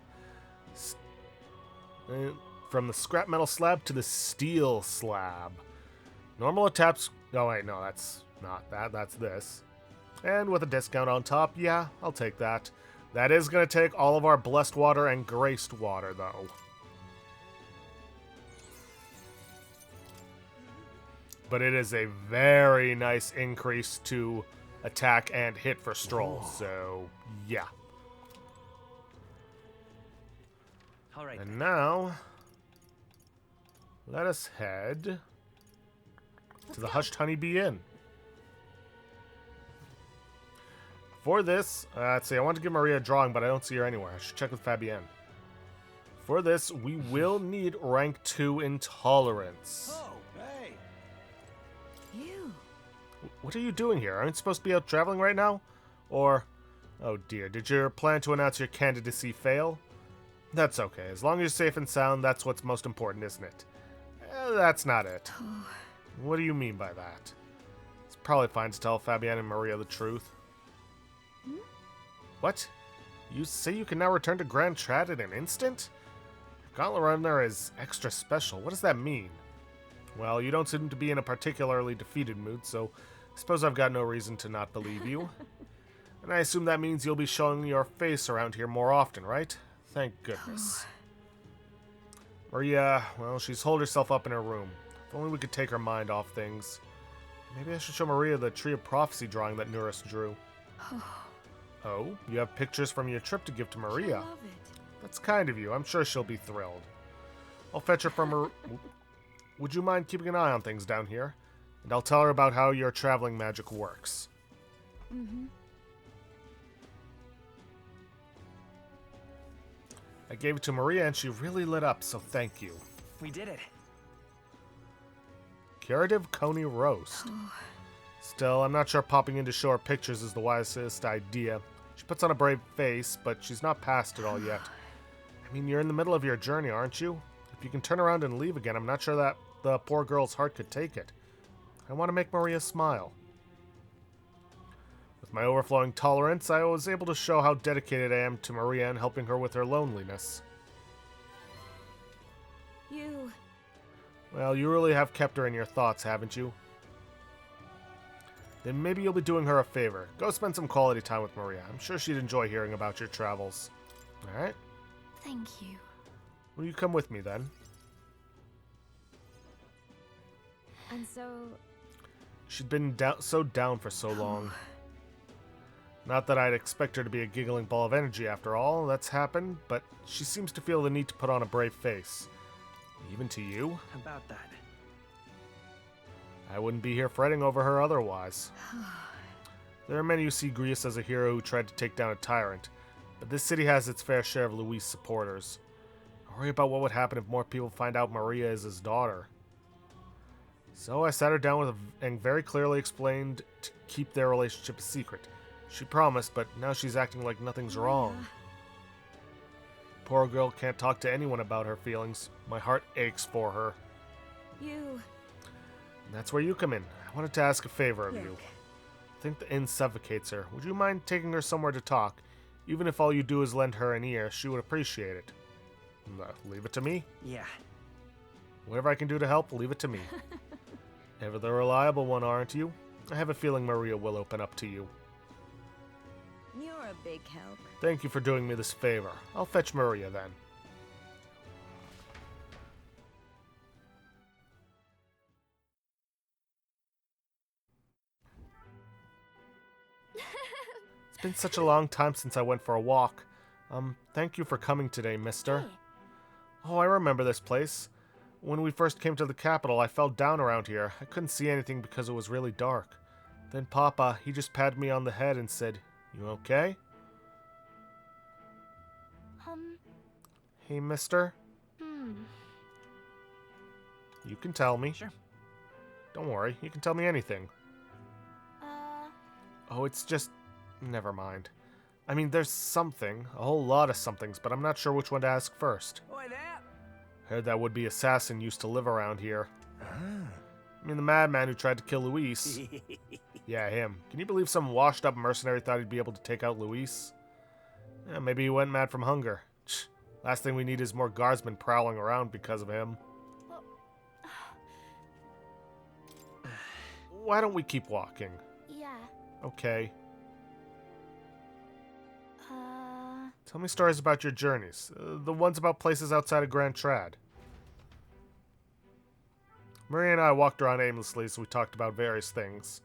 Speaker 1: From the scrap metal slab to the steel slab. Normal attacks... Oh, wait, no, that's not that. That's this. And with a discount on top, yeah, I'll take that. That is going to take all of our blessed water and graced water, though. But it is a very nice increase to attack and hit for Stroll, so yeah.
Speaker 5: All right.
Speaker 1: And now, let us head to the Hushed Honeybee Inn. For this, let's see, I want to give Maria a drawing, but I don't see her anywhere. I should check with Fabienne. For this, we will need rank 2 intolerance.
Speaker 6: Oh, hey.
Speaker 3: You.
Speaker 1: What are you doing here? Aren't you supposed to be out traveling right now? Or, oh dear, did your plan to announce your candidacy fail? That's okay. As long as you're safe and sound, that's what's most important, isn't it? That's not it. What do you mean by that? It's probably fine to tell Fabienne and Maria the truth. What? You say you can now return to Grand Trad in an instant? Gauntlet Runner is extra special. What does that mean? Well, you don't seem to be in a particularly defeated mood, so I suppose I've got no reason to not believe you. And I assume that means you'll be showing your face around here more often, right? Thank goodness. Maria, well, she's holed herself up in her room. If only we could take her mind off things. Maybe I should show Maria the Tree of Prophecy drawing that Nuris drew. Oh, you have pictures from your trip to give to Maria.
Speaker 3: I love it.
Speaker 1: That's kind of you. I'm sure she'll be thrilled. I'll fetch her from her... Would you mind keeping an eye on things down here? And I'll tell her about how your traveling magic works. I gave it to Maria and she really lit up, so thank you.
Speaker 5: We did it.
Speaker 1: Curative Coney Roast. Still, I'm not sure popping in to show her pictures is the wisest idea. She puts on a brave face, but she's not past it all yet. I mean, you're in the middle of your journey, aren't you? If you can turn around and leave again, I'm not sure that the poor girl's heart could take it. I want to make Maria smile. With my overflowing tolerance, I was able to show how dedicated I am to Maria and helping her with her loneliness.
Speaker 3: You.
Speaker 1: Well, you really have kept her in your thoughts, haven't you? Then maybe you'll be doing her a favor. Go spend some quality time with Maria. I'm sure she'd enjoy hearing about your travels. Alright?
Speaker 3: Thank you.
Speaker 1: Will you come with me, then?
Speaker 3: And so...
Speaker 1: She'd been so down for so long. Not that I'd expect her to be a giggling ball of energy after all. That's happened, but she seems to feel the need to put on a brave face. Even to you?
Speaker 5: About that.
Speaker 1: I wouldn't be here fretting over her otherwise. There are many who see Grius as a hero who tried to take down a tyrant, but this city has its fair share of Luis supporters. I worry about what would happen if more people find out Maria is his daughter. So I sat her down and very clearly explained to keep their relationship a secret. She promised, but now she's acting like nothing's wrong. Poor girl can't talk to anyone about her feelings. My heart aches for her.
Speaker 3: You.
Speaker 1: And that's where you come in. I wanted to ask a favor of you. I think the inn suffocates her. Would you mind taking her somewhere to talk? Even if all you do is lend her an ear, she would appreciate it. Leave it to me.
Speaker 5: Yeah.
Speaker 1: Whatever I can do to help, leave it to me. Ever the reliable one, aren't you? I have a feeling Maria will open up to you.
Speaker 3: You're a big help.
Speaker 1: Thank you for doing me this favor. I'll fetch Maria then. It's been such a long time since I went for a walk. Thank you for coming today, mister.
Speaker 3: Hey.
Speaker 1: Oh, I remember this place. When we first came to the capital, I fell down around here. I couldn't see anything because it was really dark. Then Papa, he just patted me on the head and said, "You okay?" Hey, mister? You can tell me.
Speaker 5: Sure.
Speaker 1: Don't worry, you can tell me anything. Oh, it's just... Never mind. I mean, there's something. A whole lot of somethings, but I'm not sure which one to ask first.
Speaker 5: Oi there!
Speaker 1: Heard that would-be assassin used to live around here. I mean, the madman who tried to kill Luis. Yeah, him. Can you believe some washed-up mercenary thought he'd be able to take out Luis? Yeah, maybe he went mad from hunger. Last thing we need is more guardsmen prowling around because of him. Why don't we keep walking?
Speaker 3: Yeah.
Speaker 1: Okay. Tell me stories about your journeys. The ones about places outside of Grand Trad. Maria and I walked around aimlessly, so we talked about various things.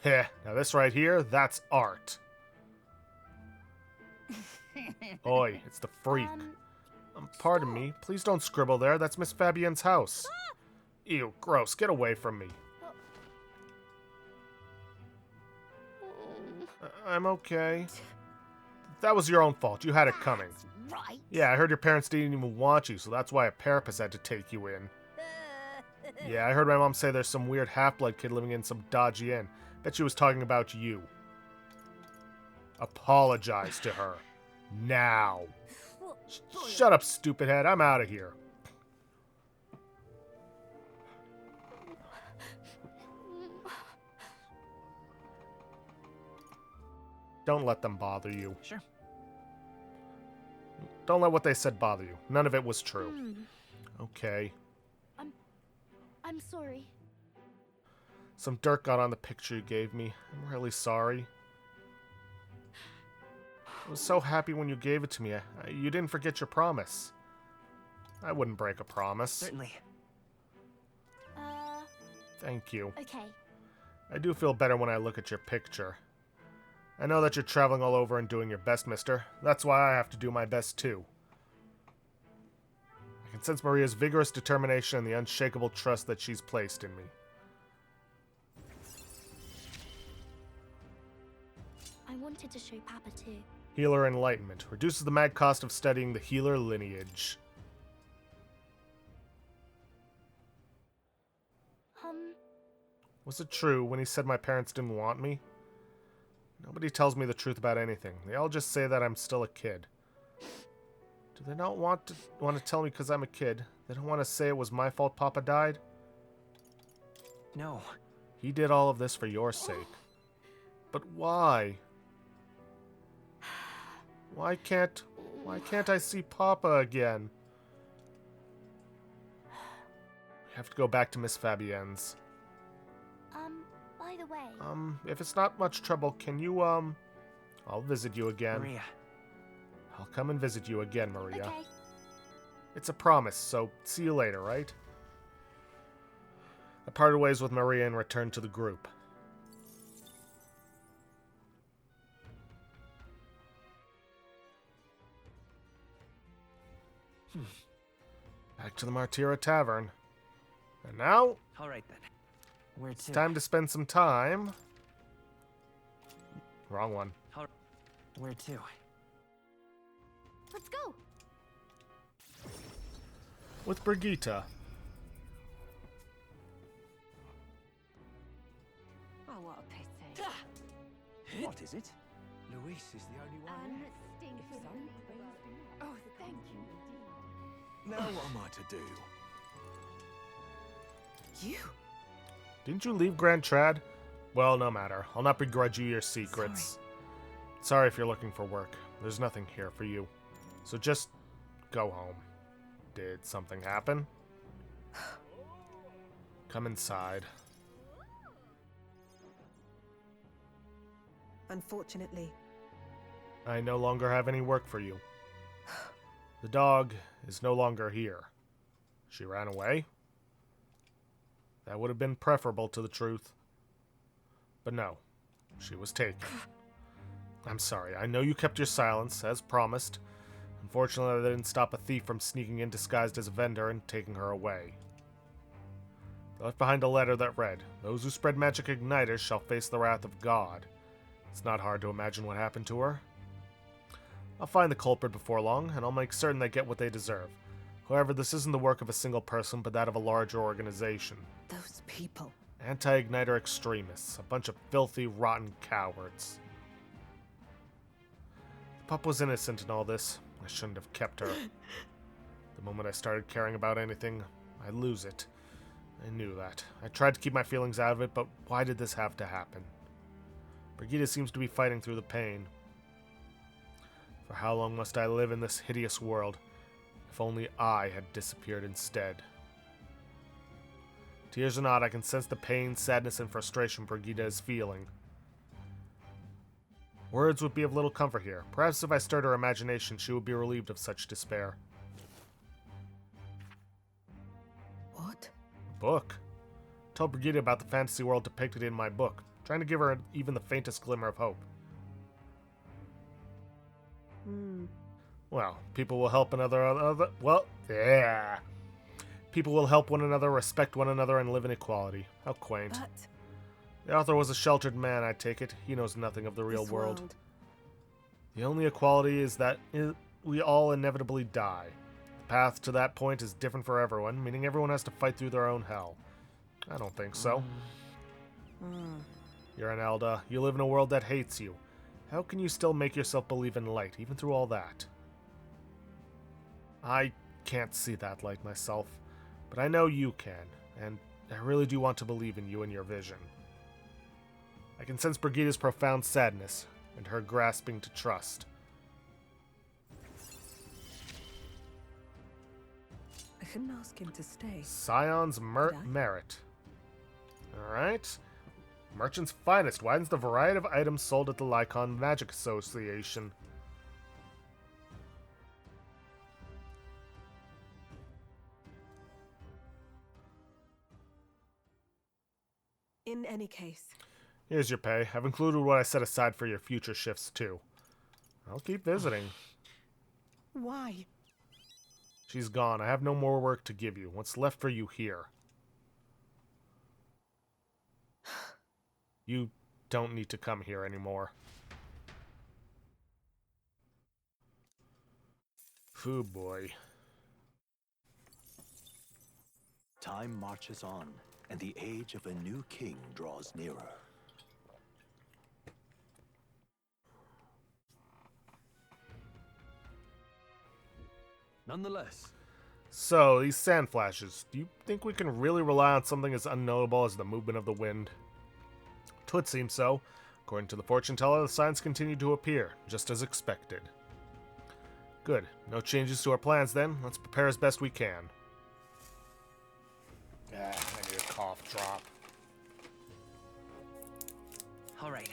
Speaker 1: Heh, now this right here, that's art. Oi, it's the freak. Pardon me, please don't scribble there, that's Miss Fabienne's house. Ew, gross, get away from me. I'm okay. That was your own fault, you had it coming.
Speaker 3: Right.
Speaker 1: Yeah, I heard your parents didn't even want you, so that's why a therapist had to take you in. Yeah, I heard my mom say there's some weird half-blood kid living in some dodgy inn. Bet she was talking about you. Apologize to her. Now. Shut up, stupid head. I'm out of here. Don't let them bother you.
Speaker 5: Sure.
Speaker 1: Don't let what they said bother you. None of it was true. Okay.
Speaker 3: I'm sorry.
Speaker 1: Some dirt got on the picture you gave me. I'm really sorry. I was so happy when you gave it to me. You didn't forget your promise. I wouldn't break a promise.
Speaker 5: Certainly.
Speaker 1: Thank you.
Speaker 3: Okay.
Speaker 1: I do feel better when I look at your picture. I know that you're traveling all over and doing your best, mister. That's why I have to do my best, too. I can sense Maria's vigorous determination and the unshakable trust that she's placed in me.
Speaker 3: I wanted to show Papa too.
Speaker 1: Healer Enlightenment. Reduces the mad cost of studying the healer lineage. Was it true when he said my parents didn't want me? Nobody tells me the truth about anything. They all just say that I'm still a kid. Do they not want to tell me because I'm a kid? They don't want to say it was my fault Papa died?
Speaker 5: No.
Speaker 1: He did all of this for your sake. But why? Why can't I see Papa again? We have to go back to Miss Fabienne's.
Speaker 3: By the way.
Speaker 1: If it's not much trouble, can you, I'll visit you again.
Speaker 5: Maria.
Speaker 1: I'll come and visit you again, Maria.
Speaker 3: Okay.
Speaker 1: It's a promise, so see you later, right? I parted ways with Maria and returned to the group. Back to the Martira Tavern. And now,
Speaker 5: All right then. Where
Speaker 1: it's
Speaker 5: to?
Speaker 1: time to spend some time. Wrong one.
Speaker 5: Where to?
Speaker 3: Let's go.
Speaker 1: With Brigitte.
Speaker 4: Oh, what a pity.
Speaker 6: What is it? Luis is the only one here.
Speaker 4: Oh, thank you.
Speaker 7: Now what am I to do?
Speaker 4: You?
Speaker 1: Didn't you leave Grand Trad? Well, no matter. I'll not begrudge you your secrets. Sorry if you're looking for work. There's nothing here for you. So just go home. Did something happen? Come inside.
Speaker 8: Unfortunately.
Speaker 1: I no longer have any work for you. The dog is no longer here. She ran away? That would have been preferable to the truth. But no, she was taken. I'm sorry, I know you kept your silence, as promised. Unfortunately, that didn't stop a thief from sneaking in disguised as a vendor and taking her away. They left behind a letter that read, "Those who spread magic igniters shall face the wrath of God." It's not hard to imagine what happened to her. I'll find the culprit before long, and I'll make certain they get what they deserve. However, this isn't the work of a single person, but that of a larger organization.
Speaker 8: Those people.
Speaker 1: Anti-igniter extremists. A bunch of filthy, rotten cowards. The pup was innocent in all this. I shouldn't have kept her. The moment I started caring about anything, I lose it. I knew that. I tried to keep my feelings out of it, but why did this have to happen? Brigida seems to be fighting through the pain. For how long must I live in this hideous world? If only I had disappeared instead. Tears or not, I can sense the pain, sadness, and frustration Brigida is feeling. Words would be of little comfort here. Perhaps if I stirred her imagination, she would be relieved of such despair.
Speaker 6: What?
Speaker 1: Book? Tell Brigida about the fantasy world depicted in my book, trying to give her even the faintest glimmer of hope. Well, people will help People will help one another, respect one another, and live in equality. How quaint.
Speaker 6: But
Speaker 1: The author was a sheltered man, I take it. He knows nothing of the real world. The only equality is that we all inevitably die. The path to that point is different for everyone, meaning everyone has to fight through their own hell. I don't think so. You're an Elda. You live in a world that hates you. How can you still make yourself believe in light, even through all that? I can't see that light myself, but I know you can, and I really do want to believe in you and your vision. I can sense Brigida's profound sadness, and her grasping to trust.
Speaker 6: I couldn't ask him to stay.
Speaker 1: Scion's merit. Alright. Merchant's finest widens the variety of items sold at the Lycon Magic Association.
Speaker 6: In any case.
Speaker 1: Here's your pay. I've included what I set aside for your future shifts, too. I'll keep visiting.
Speaker 6: Why?
Speaker 1: She's gone. I have no more work to give you. What's left for you here? You don't need to come here anymore. Foo boy.
Speaker 7: Time marches on, and the age of a new king draws nearer.
Speaker 2: Nonetheless,
Speaker 1: So, these sand flashes. Do you think we can really rely on something as unknowable as the movement of the wind? Twould seem so. According to the fortune teller, the signs continue to appear, just as expected. Good. No changes to our plans then. Let's prepare as best we can. I need a cough drop.
Speaker 5: All right.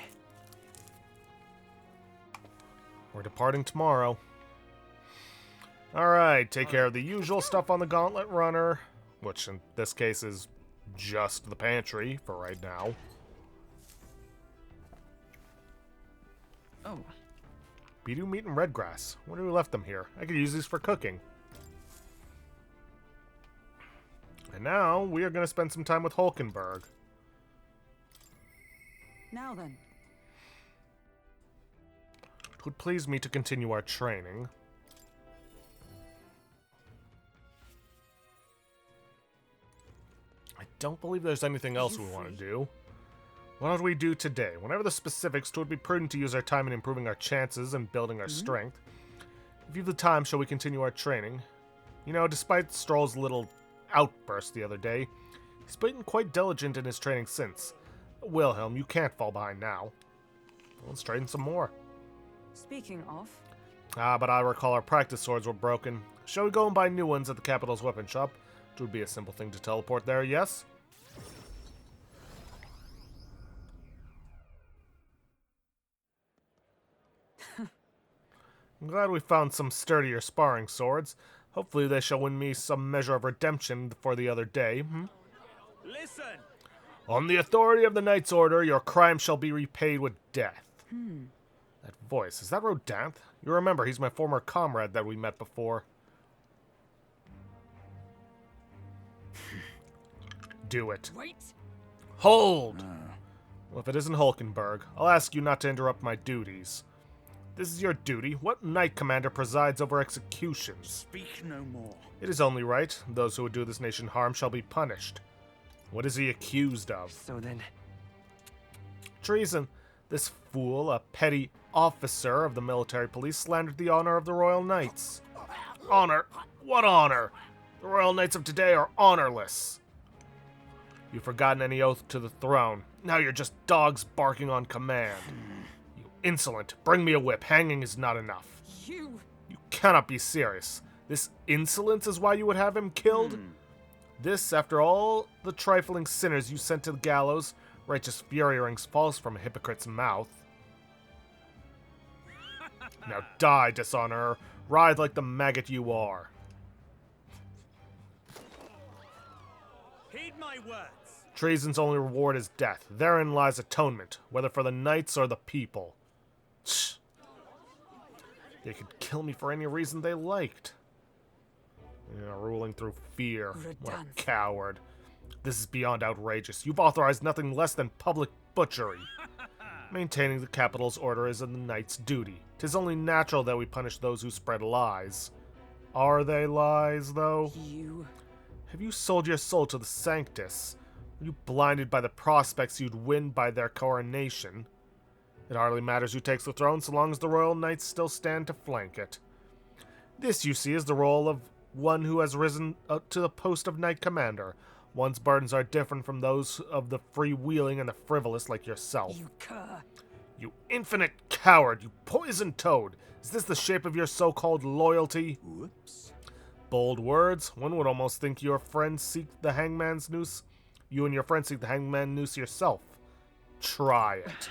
Speaker 1: We're departing tomorrow. Alright, take care of the usual stuff on the Gauntlet Runner, which in this case is just the pantry for right now.
Speaker 5: Oh,
Speaker 1: Beedu meat and red grass. Wonder who left them here. I could use these for cooking. And now, we are going to spend some time with Hulkenberg.
Speaker 6: Now then.
Speaker 1: It would please me to continue our training. I don't believe there's anything else we want to do. What would we do today? Whenever the specifics, it would be prudent to use our time in improving our chances and building our strength. If you have the time, shall we continue our training? You know, despite Stroll's little outburst the other day, he's been quite diligent in his training since. Wilhelm, you can't fall behind now. Let's train some more.
Speaker 6: Speaking of,
Speaker 1: But I recall our practice swords were broken. Shall we go and buy new ones at the capital's weapon shop? It would be a simple thing to teleport there, yes? I'm glad we found some sturdier sparring swords. Hopefully they shall win me some measure of redemption for the other day.
Speaker 2: listen!
Speaker 1: On the authority of the Knight's Order, your crime shall be repaid with death. That voice, is that Rodanth? You remember, he's my former comrade that we met before. Do it.
Speaker 4: Wait!
Speaker 1: Hold! Well, if it isn't Hulkenberg, I'll ask you not to interrupt my duties. This is your duty. What knight commander presides over executions?
Speaker 2: Speak no more.
Speaker 1: It is only right. Those who would do this nation harm shall be punished. What is he accused of?
Speaker 6: So then,
Speaker 1: Treason. This fool, a petty officer of the military police, slandered the honor of the Royal Knights. Honor? What honor? The Royal Knights of today are honorless. You've forgotten any oath to the throne. Now you're just dogs barking on command. You insolent. Bring me a whip. Hanging is not enough.
Speaker 4: You...
Speaker 1: You cannot be serious. This insolence is why you would have him killed? This, after all the trifling sinners you sent to the gallows, righteous fury rings false from a hypocrite's mouth. Now die, dishonorer. Writhe like the maggot you are.
Speaker 2: Heed my words.
Speaker 1: Treason's only reward is death. Therein lies atonement, whether for the knights or the people. Tch. They could kill me for any reason they liked. Ruling through fear. What a coward. This is beyond outrageous. You've authorized nothing less than public butchery. Maintaining the capital's order is a knight's duty. 'Tis only natural that we punish those who spread lies. Are they lies, though?
Speaker 4: You...
Speaker 1: Have you sold your soul to the Sanctus? Were you blinded by the prospects you'd win by their coronation? It hardly matters who takes the throne so long as the royal knights still stand to flank it. This, you see, is the role of one who has risen to the post of knight commander. One's burdens are different from those of the freewheeling and the frivolous like yourself.
Speaker 4: You cur.
Speaker 1: You infinite coward! You poisoned toad! Is this the shape of your so-called loyalty?
Speaker 7: Whoops.
Speaker 1: Bold words. One would almost think your friends seek the hangman's noose. You and your friends seek the hangman's noose yourself. Try it.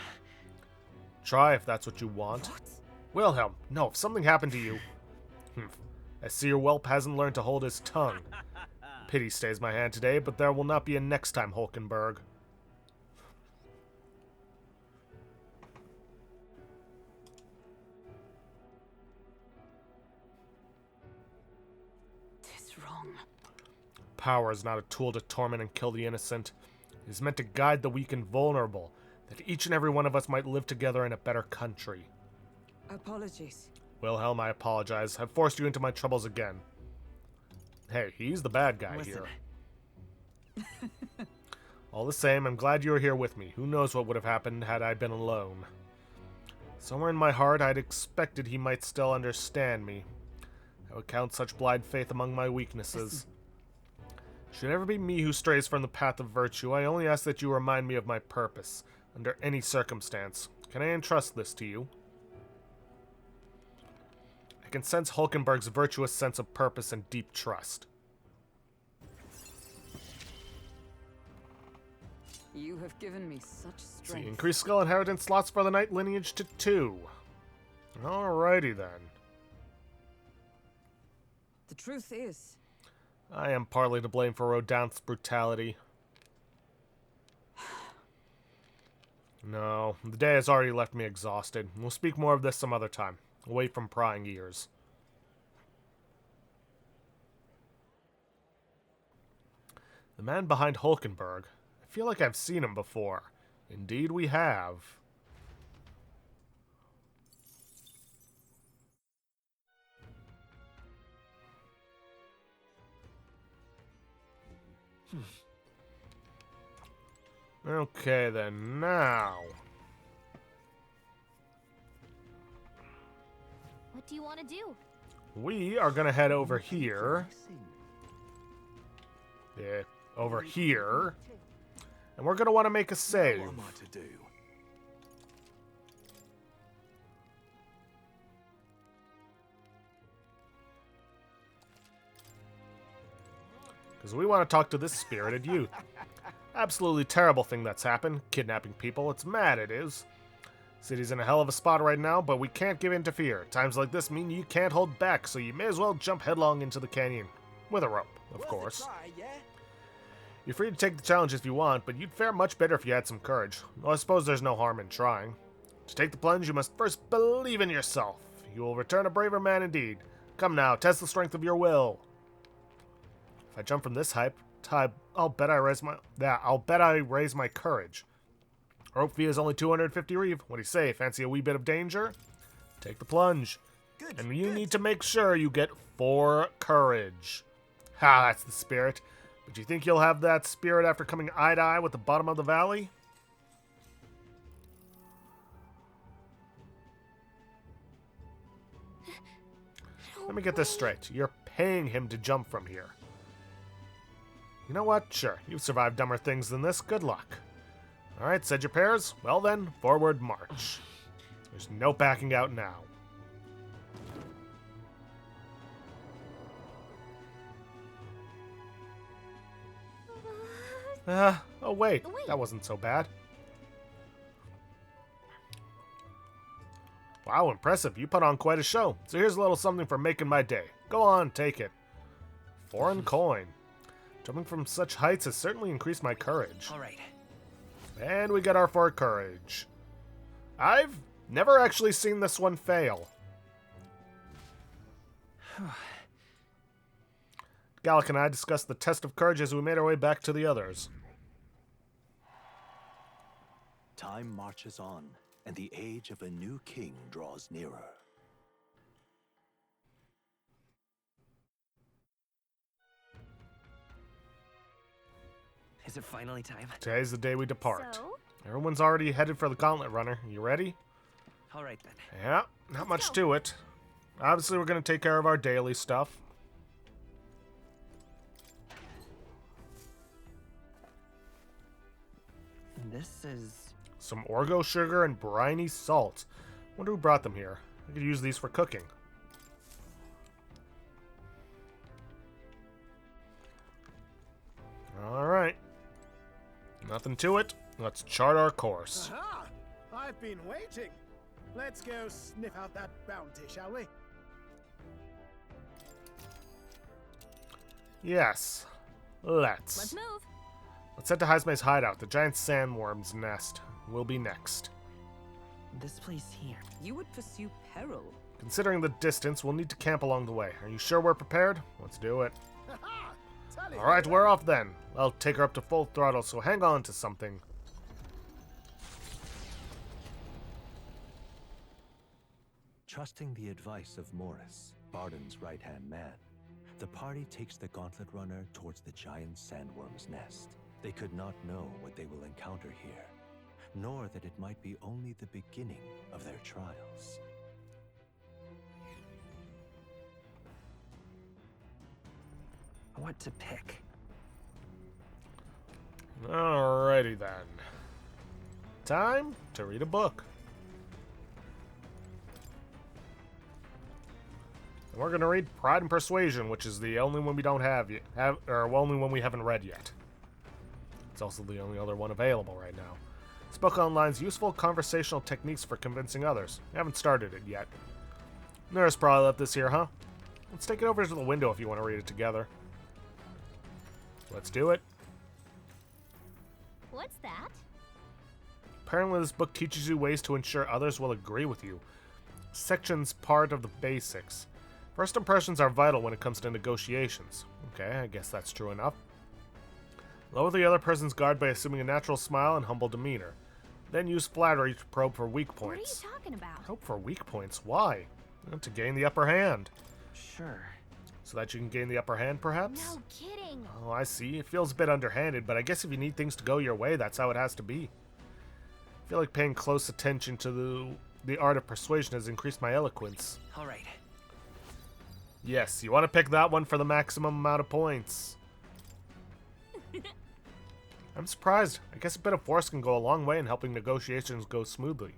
Speaker 1: Try if that's what you want.
Speaker 4: What?
Speaker 1: Wilhelm, no, if something happened to you... I see your whelp hasn't learned to hold his tongue. Pity stays my hand today, but there will not be a next time, Hulkenberg.
Speaker 4: Tis wrong.
Speaker 1: Power is not a tool to torment and kill the innocent. It is meant to guide the weak and vulnerable, that each and every one of us might live together in a better country.
Speaker 4: Apologies.
Speaker 1: Wilhelm, I apologize. I've forced you into my troubles again. Hey, he's the bad guy
Speaker 4: Listen.
Speaker 1: here. All the same, I'm glad you're here with me. Who knows what would have happened had I been alone. Somewhere in my heart, I'd expected he might still understand me. I would count such blind faith among my weaknesses. Should it ever be me who strays from the path of virtue, I only ask that you remind me of my purpose, under any circumstance. Can I entrust this to you? I can sense Hulkenberg's virtuous sense of purpose and deep trust.
Speaker 4: You have given me such strength.
Speaker 1: See, increase skill inheritance slots for the knight lineage to 2. Alrighty then.
Speaker 4: The truth is,
Speaker 1: I am partly to blame for Rodin's brutality. No, the day has already left me exhausted. We'll speak more of this some other time, away from prying ears. The man behind Hulkenberg. I feel like I've seen him before. Indeed we have. Okay then, now.
Speaker 3: What do you want to do?
Speaker 1: We are gonna head over here. Yeah, over here. And we're gonna want to make a save.
Speaker 7: What am I to do?
Speaker 1: Because we want to talk to this spirited youth. Absolutely terrible thing that's happened. Kidnapping people. It's mad, it is. City's in a hell of a spot right now, but we can't give in to fear. Times like this mean you can't hold back, so you may as well jump headlong into the canyon. With a rope, of course. You're free to take the challenge if you want, but you'd fare much better if you had some courage. Well, I suppose there's no harm in trying. To take the plunge, you must first believe in yourself. You will return a braver man indeed. Come now, test the strength of your will. If I jump from this height, I'll bet I raise my courage. Rope fee is only 250 reeve. What do you say? Fancy a wee bit of danger? Take the plunge.
Speaker 7: Good,
Speaker 1: And you need to make sure you get 4 courage. Ha, that's the spirit. But do you think you'll have that spirit after coming eye to eye with the bottom of the valley? Let me get this straight. You're paying him to jump from here. You know what? Sure, you've survived dumber things than this. Good luck. Alright, said your pairs? Well then, forward march. There's no backing out now. Oh wait, that wasn't so bad. Wow, impressive. You put on quite a show. So here's a little something for making my day. Go on, take it. Foreign coin. Jumping from such heights has certainly increased my courage.
Speaker 5: All right.
Speaker 1: And we get our 4 courage. I've never actually seen this one fail. Gallic and I discussed the test of courage as we made our way back to the others.
Speaker 7: Time marches on, and the age of a new king draws nearer.
Speaker 5: Is it finally time?
Speaker 1: Today's the day we depart.
Speaker 3: So?
Speaker 1: Everyone's already headed for the Gauntlet Runner. You ready?
Speaker 5: All right then.
Speaker 1: Yeah, not much to it. Obviously, we're going to take care of our daily stuff.
Speaker 5: This is...
Speaker 1: Some Orgo sugar and briny salt. Wonder who brought them here. I could use these for cooking. Alright. Nothing to it. Let's chart our course.
Speaker 2: Aha! I've been waiting. Let's go sniff out that bounty, shall we?
Speaker 1: Yes.
Speaker 3: Let's move.
Speaker 1: Let's head to Heismay's hideout. The giant sandworm's nest will be next.
Speaker 5: this place here.
Speaker 4: You would pursue peril.
Speaker 1: Considering the distance, we'll need to camp along the way. Are you sure we're prepared? Let's do it. Alright, we're off then. I'll take her up to full throttle, so hang on to something.
Speaker 7: Trusting the advice of Morris, Barden's right-hand man, the party takes the Gauntlet Runner towards the giant sandworm's nest. They could not know what they will encounter here, nor that it might be only the beginning of their trials.
Speaker 5: What to pick?
Speaker 1: Alrighty then. Time to read a book. And we're going to read Pride and Persuasion, which is the only one we don't have yet, or only one we haven't read yet. It's also the only other one available right now. This book outlines useful conversational techniques for convincing others. I haven't started it yet. Nurse probably left this here, huh? Let's take it over to the window if you want to read it together. Let's do it.
Speaker 3: What's that?
Speaker 1: Apparently this book teaches you ways to ensure others will agree with you. Section's part of the basics. First impressions are vital when it comes to negotiations. Okay, I guess that's true enough. Lower the other person's guard by assuming a natural smile and humble demeanor. Then use flattery to probe for weak points.
Speaker 3: What are you talking about?
Speaker 1: Probe for weak points? Why? To gain the upper hand.
Speaker 5: Sure.
Speaker 1: So that you can gain the upper hand, perhaps?
Speaker 3: No kidding.
Speaker 1: Oh, I see. It feels a bit underhanded, but I guess if you need things to go your way, that's how it has to be. I feel like paying close attention to the art of persuasion has increased my eloquence.
Speaker 5: All right.
Speaker 1: Yes, you want to pick that one for the maximum amount of points. I'm surprised. I guess a bit of force can go a long way in helping negotiations go smoothly.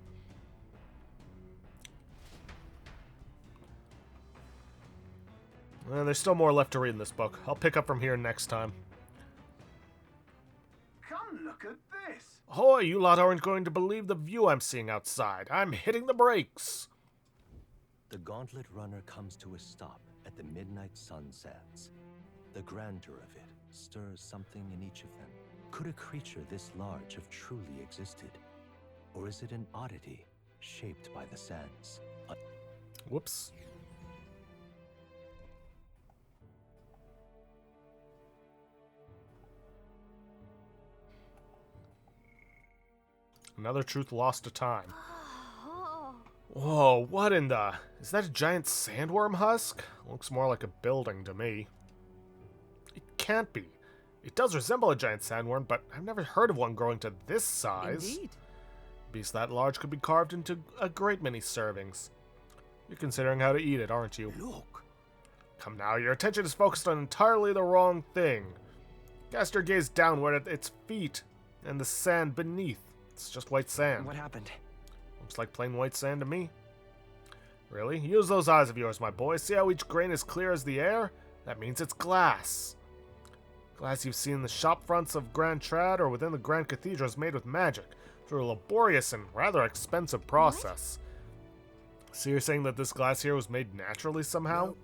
Speaker 1: There's still more left to read in this book. I'll pick up from here next time.
Speaker 2: Come look at this.
Speaker 1: Ahoy, you lot aren't going to believe the view I'm seeing outside. I'm hitting the brakes.
Speaker 7: The Gauntlet Runner comes to a stop at the midnight sunsets. The grandeur of it stirs something in each of them. Could a creature this large have truly existed? Or is it an oddity shaped by the sands?
Speaker 1: Whoops. Another truth lost to time.
Speaker 3: Oh.
Speaker 1: Whoa, what in the... Is that a giant sandworm husk? Looks more like a building to me. It can't be. It does resemble a giant sandworm, but I've never heard of one growing to this size.
Speaker 5: Indeed.
Speaker 1: A beast that large could be carved into a great many servings. You're considering how to eat it, aren't you?
Speaker 6: Look.
Speaker 1: Come now, your attention is focused on entirely the wrong thing. Cast your gaze downward at its feet and the sand beneath. It's just white sand.
Speaker 5: What happened?
Speaker 1: Looks like plain white sand to me. Really? Use those eyes of yours, my boy. See how each grain is clear as the air? That means it's glass. Glass you've seen in the shop fronts of Grand Trad or within the Grand Cathedral is made with magic through a laborious and rather expensive process. So you're saying that this glass here was made naturally somehow?
Speaker 6: No.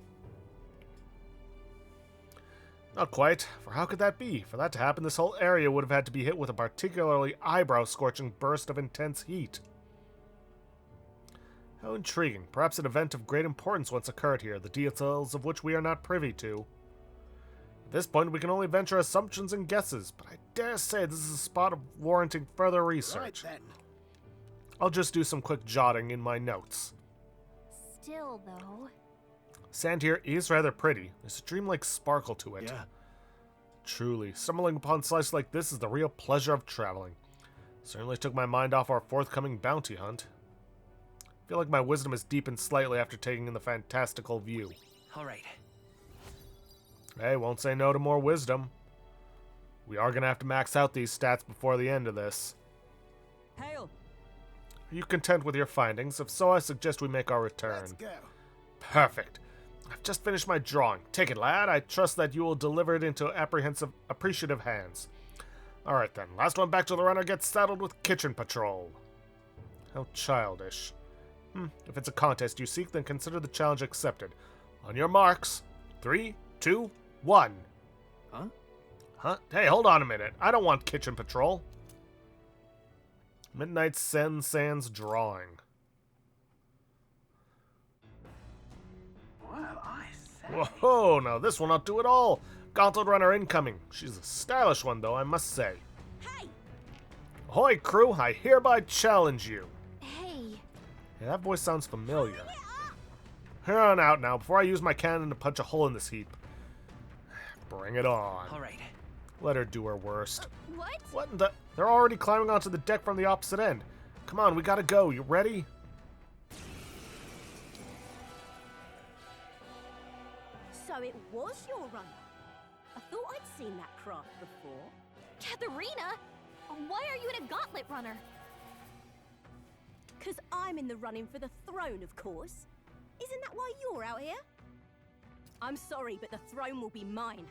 Speaker 1: Not quite, for how could that be? For that to happen, this whole area would have had to be hit with a particularly eyebrow-scorching burst of intense heat. How intriguing. Perhaps an event of great importance once occurred here, the details of which we are not privy to. At this point, we can only venture assumptions and guesses, but I dare say this is a spot of warranting further research.
Speaker 6: Right then.
Speaker 1: I'll just do some quick jotting in my notes.
Speaker 3: Still, though.
Speaker 1: Sand here is rather pretty. There's a dreamlike sparkle to it.
Speaker 6: Yeah.
Speaker 1: Truly, stumbling upon slice like this is the real pleasure of traveling. Certainly took my mind off our forthcoming bounty hunt. I feel like my wisdom has deepened slightly after taking in the fantastical view.
Speaker 5: All right.
Speaker 1: Hey, won't say no to more wisdom. We are gonna have to max out these stats before the end of this.
Speaker 4: Hail!
Speaker 1: Are you content with your findings? If so, I suggest we make our return.
Speaker 6: Let's go.
Speaker 1: Perfect. I've just finished my drawing. Take it, lad. I trust that you will deliver it into appreciative hands. Alright then, last one back to the runner gets saddled with kitchen patrol. How childish. If it's a contest you seek, then consider the challenge accepted. On your marks. 3, 2, 1.
Speaker 5: Huh?
Speaker 1: Huh? Hey, hold on a minute. I don't want kitchen patrol. Midnight Sans drawing.
Speaker 6: Well, I say.
Speaker 1: Whoa, now this will not do at all. Gauntlet runner incoming. She's a stylish one, though, I must say.
Speaker 3: Hey!
Speaker 1: Ahoy, crew, I hereby challenge you.
Speaker 3: Hey!
Speaker 1: Yeah, that voice sounds familiar. Here on out now, before I use my cannon to punch a hole in this heap. Bring it on.
Speaker 5: All right.
Speaker 1: Let her do her worst.
Speaker 3: What?
Speaker 1: What in the... They're already climbing onto the deck from the opposite end. Come on, we gotta go. You ready?
Speaker 8: So it was your runner. I thought I'd seen that craft before.
Speaker 3: Katharina? Why are you in a gauntlet runner?
Speaker 8: 'Cause I'm in the running for the throne, of course. Isn't that why you're out here? I'm sorry, but the throne will be mine.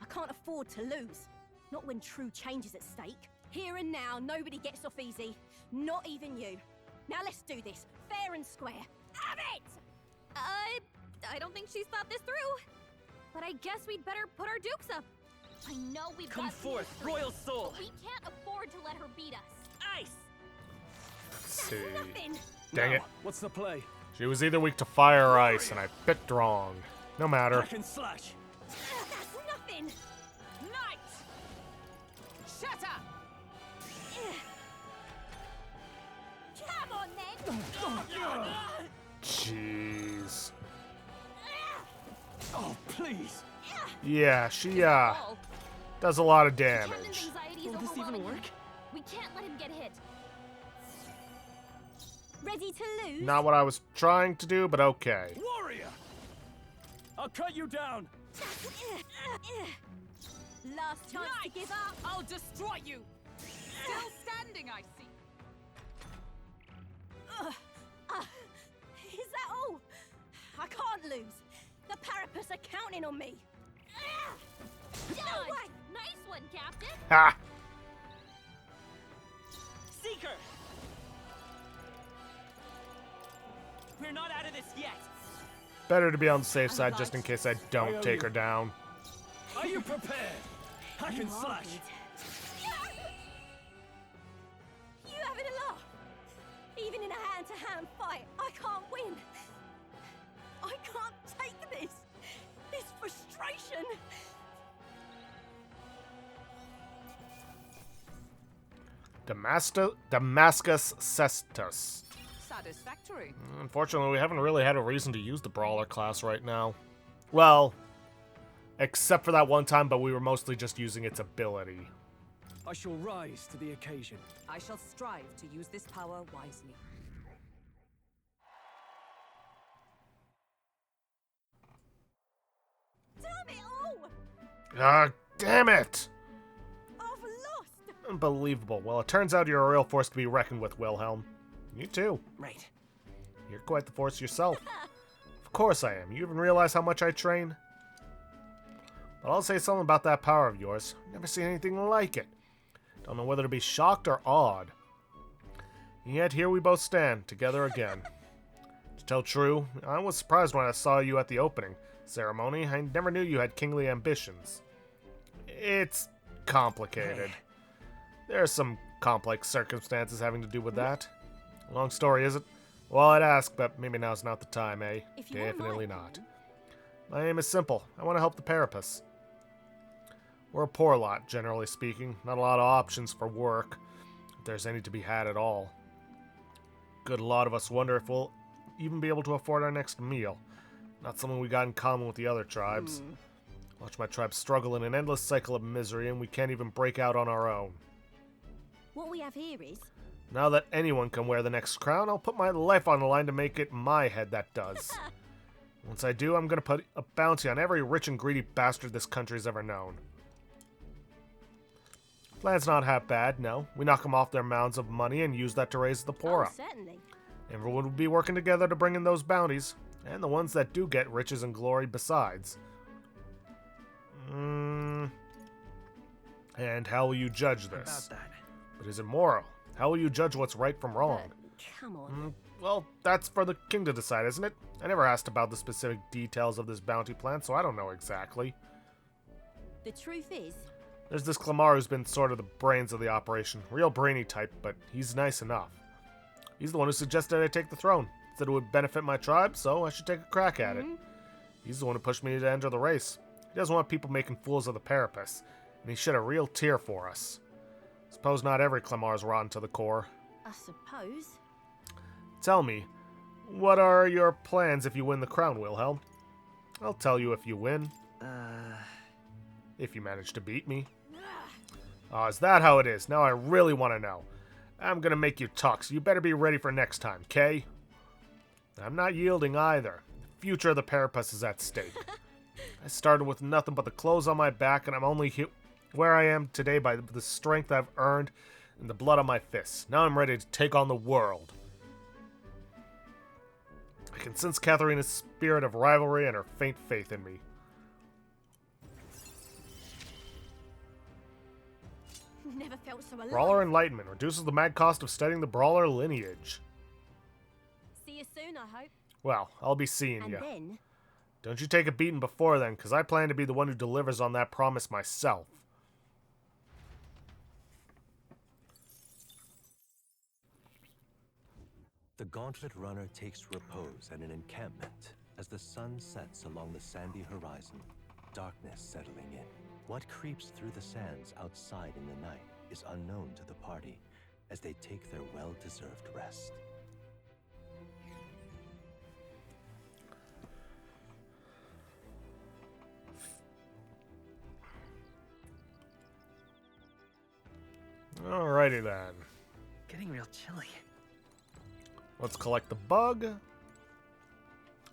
Speaker 8: I can't afford to lose. Not when true change is at stake. Here and now, nobody gets off easy. Not even you. Now let's do this, fair and square. Have it!
Speaker 3: I don't think she's thought this through. But I guess we'd better put our dukes up. I know we've
Speaker 5: Come
Speaker 3: got
Speaker 5: forth,
Speaker 3: history,
Speaker 5: royal soul.
Speaker 3: but we can't afford to let her beat us.
Speaker 5: Ice.
Speaker 1: Let's see.
Speaker 8: Nothing.
Speaker 1: Dang it.
Speaker 2: What's the play?
Speaker 1: She was either weak to fire or ice, and I picked wrong. No matter.
Speaker 2: Hack and slash.
Speaker 8: That's nothing.
Speaker 4: Knight! Shatter!
Speaker 8: Come on then.
Speaker 1: Jeez.
Speaker 2: Oh, please.
Speaker 1: Yeah, she,
Speaker 3: Oh,
Speaker 1: does a lot of
Speaker 3: Captain's
Speaker 1: damage.
Speaker 3: anxiety is
Speaker 5: Will this even
Speaker 3: overwhelming
Speaker 5: work?
Speaker 3: him. We can't let him get hit.
Speaker 8: Ready to lose?
Speaker 1: Not what I was trying to do, but okay.
Speaker 2: Warrior! I'll cut you down.
Speaker 8: Last chance to give up.
Speaker 4: I'll destroy you! Still standing, I see.
Speaker 8: Is that all? I can't lose. The Parapus are counting on me. No
Speaker 3: Done.
Speaker 8: way!
Speaker 3: Nice one, Captain.
Speaker 1: Ha!
Speaker 5: Seeker! We're not out of this yet.
Speaker 1: Better to be on the safe side just in case I don't take her down.
Speaker 2: Are you prepared? Hack and slash.
Speaker 8: You having a laugh? Even in a hand-to-hand fight, I can't win. I can't take this. This frustration.
Speaker 1: Damascus Cestus.
Speaker 4: Satisfactory.
Speaker 1: Unfortunately, we haven't really had a reason to use the Brawler class right now. Well, Except for that one time, but we were mostly just using its ability.
Speaker 2: I shall rise to the occasion.
Speaker 4: I shall strive to use this power wisely.
Speaker 8: Damn it all!
Speaker 1: Ah, damn it!
Speaker 8: I've lost!
Speaker 1: Unbelievable. Well, it turns out you're a real force to be reckoned with, Wilhelm. You too.
Speaker 5: Right.
Speaker 1: You're quite the force yourself. Of course I am. You even realize how much I train? But I'll say something about that power of yours. Never seen anything like it. Don't know whether to be shocked or awed. And yet here we both stand, together again. To tell true, I was surprised when I saw you at the opening ceremony. I never knew you had kingly ambitions. It's complicated. There are some complex circumstances having to do with that. Long story, is it? Well, I'd ask, but maybe now's not the time, eh?
Speaker 8: If you wouldn't
Speaker 1: Definitely
Speaker 8: mind,
Speaker 1: not.
Speaker 8: then.
Speaker 1: My aim is simple. I want to help the Parapus. We're a poor lot, generally speaking. Not a lot of options for work, if there's any to be had at all. Good lot of us wonder if we'll even be able to afford our next meal. Not something we got in common with the other tribes. Watch my tribe struggle in an endless cycle of misery, and we can't even break out on our own.
Speaker 8: What we have here is...
Speaker 1: Now that anyone can wear the next crown, I'll put my life on the line to make it my head that does. Once I do, I'm gonna put a bounty on every rich and greedy bastard this country's ever known. Plan's not half bad, no. We knock them off their mounds of money and use that to raise the poor up.
Speaker 8: certainly.
Speaker 1: Everyone would be working together to bring in those bounties, and the ones that do get riches and glory besides. And how will you judge this?
Speaker 5: About that.
Speaker 1: But is it moral? How will you judge what's right from wrong?
Speaker 8: Come on.
Speaker 1: Well, that's for the king to decide, isn't it? I never asked about the specific details of this bounty plan, so I don't know exactly.
Speaker 8: The truth is...
Speaker 1: There's this Clamar who's been sort of the brains of the operation. Real brainy type, but he's nice enough. He's the one who suggested I take the throne. Said it would benefit my tribe, so I should take a crack at it. He's the one who pushed me to enter the race. He doesn't want people making fools of the Parapus, and he shed a real tear for us. Suppose not every Clamar's rotten to the core.
Speaker 8: I suppose.
Speaker 1: Tell me, what are your plans if you win the crown, Wilhelm? I'll tell you if you win. If you manage to beat me. Oh, is that how it is? Now I really want to know. I'm gonna make you talk, so you better be ready for next time, Kay? I'm not yielding either. The future of the Parapus is at stake. I started with nothing but the clothes on my back, and I'm only where I am today by the strength I've earned and the blood on my fists. Now I'm ready to take on the world. I can sense Katharina's spirit of rivalry and her faint faith in me.
Speaker 8: Never felt so alive.
Speaker 1: Brawler Enlightenment reduces the mad cost of studying the Brawler lineage.
Speaker 8: See you soon, I hope.
Speaker 1: Well, I'll be seeing
Speaker 8: And
Speaker 1: you.
Speaker 8: then...
Speaker 1: Don't you take a beating before then, because I plan to be the one who delivers on that promise myself.
Speaker 7: The Gauntlet Runner takes repose at an encampment as the sun sets along the sandy horizon, darkness settling in. What creeps through the sands outside in the night is unknown to the party as they take their well-deserved rest.
Speaker 1: Alrighty then.
Speaker 5: Getting real chilly.
Speaker 1: Let's collect the bug.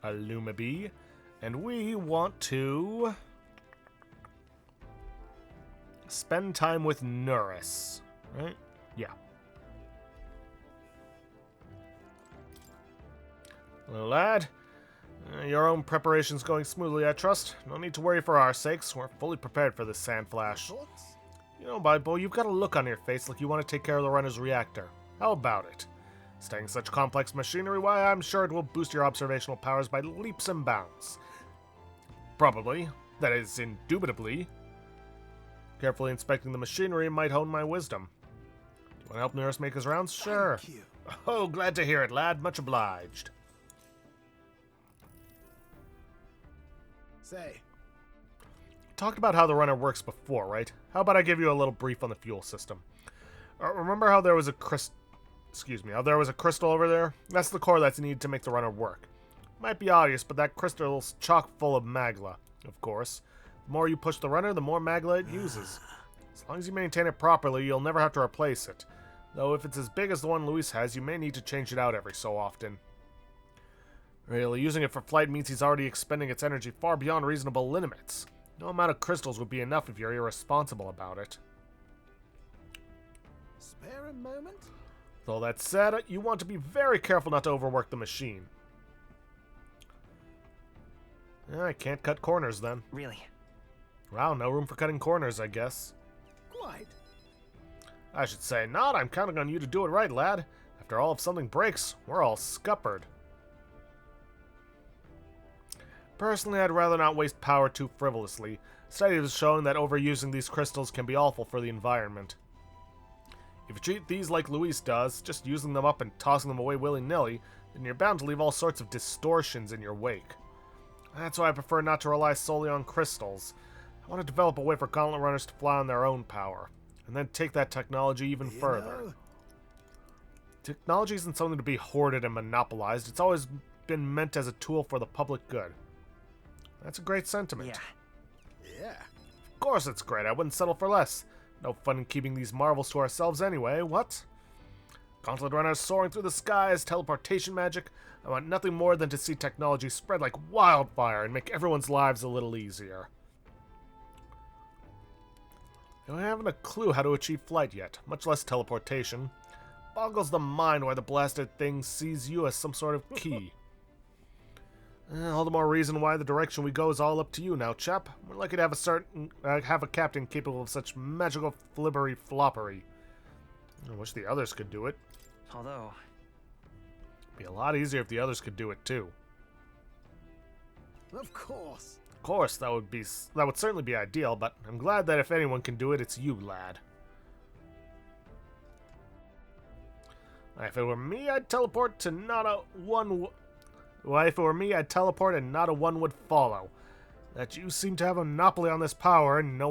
Speaker 1: A Lumabee. And we want to spend time with Nuris. Right? Yeah. Little lad. Your own preparation's going smoothly, I trust. No need to worry for our sakes. We're fully prepared for this sand flash. You know, Bible, you've got a look on your face like you want to take care of the runner's reactor. How about it? Studying such complex machinery, why, I'm sure it will boost your observational powers by leaps and bounds. Probably. That is, indubitably. Carefully inspecting the machinery might hone my wisdom. Do you want to help Nuris make his rounds? Sure.
Speaker 6: Thank you.
Speaker 1: Oh, glad to hear it, lad. Much obliged.
Speaker 6: Say,
Speaker 1: Talked about how the runner works before, right? How about I give you a little brief on the fuel system? Remember how there was a how there was a crystal over there? That's the core that's needed to make the runner work. Might be obvious, but that crystal's chock full of magla, of course. The more you push the runner, the more magla it uses. As long as you maintain it properly, you'll never have to replace it. Though if it's as big as the one Luis has, you may need to change it out every so often. Really, using it for flight means he's already expending its energy far beyond reasonable limits. No amount of crystals would be enough if you're irresponsible about it.
Speaker 6: Spare a moment?
Speaker 1: With all that said, you want to be very careful not to overwork the machine. I can't cut corners then.
Speaker 5: Really?
Speaker 1: Wow, no room for cutting corners, I guess.
Speaker 6: Quite.
Speaker 1: I should say not. I'm counting on you to do it right, lad. After all, if something breaks, we're all scuppered. Personally, I'd rather not waste power too frivolously. Studies have shown that overusing these crystals can be awful for the environment. If you treat these like Luis does, just using them up and tossing them away willy-nilly, then you're bound to leave all sorts of distortions in your wake. That's why I prefer not to rely solely on crystals. I want to develop a way for gauntlet runners to fly on their own power, and then take that technology even further. Technology isn't something to be hoarded and monopolized. It's always been meant as a tool for the public good. That's a great sentiment.
Speaker 6: Yeah.
Speaker 1: Of course it's great. I wouldn't settle for less. No fun in keeping these marvels to ourselves anyway, what? Gauntlet runners soaring through the skies, teleportation magic. I want nothing more than to see technology spread like wildfire and make everyone's lives a little easier. I haven't a clue how to achieve flight yet, much less teleportation. Boggles the mind why the blasted thing sees you as some sort of key. All the more reason why the direction we go is all up to you now, chap. We're lucky to have a captain capable of such magical flibbery floppery. I wish the others could do it.
Speaker 5: Although...
Speaker 1: It'd be a lot easier if the others could do it too.
Speaker 6: Of course.
Speaker 1: Of course, that would certainly be ideal, but I'm glad that if anyone can do it, it's you, lad. If it were me, I'd teleport to not a one... Well, if it were me, I'd teleport and not a one would follow. That you seem to have a monopoly on this power, and no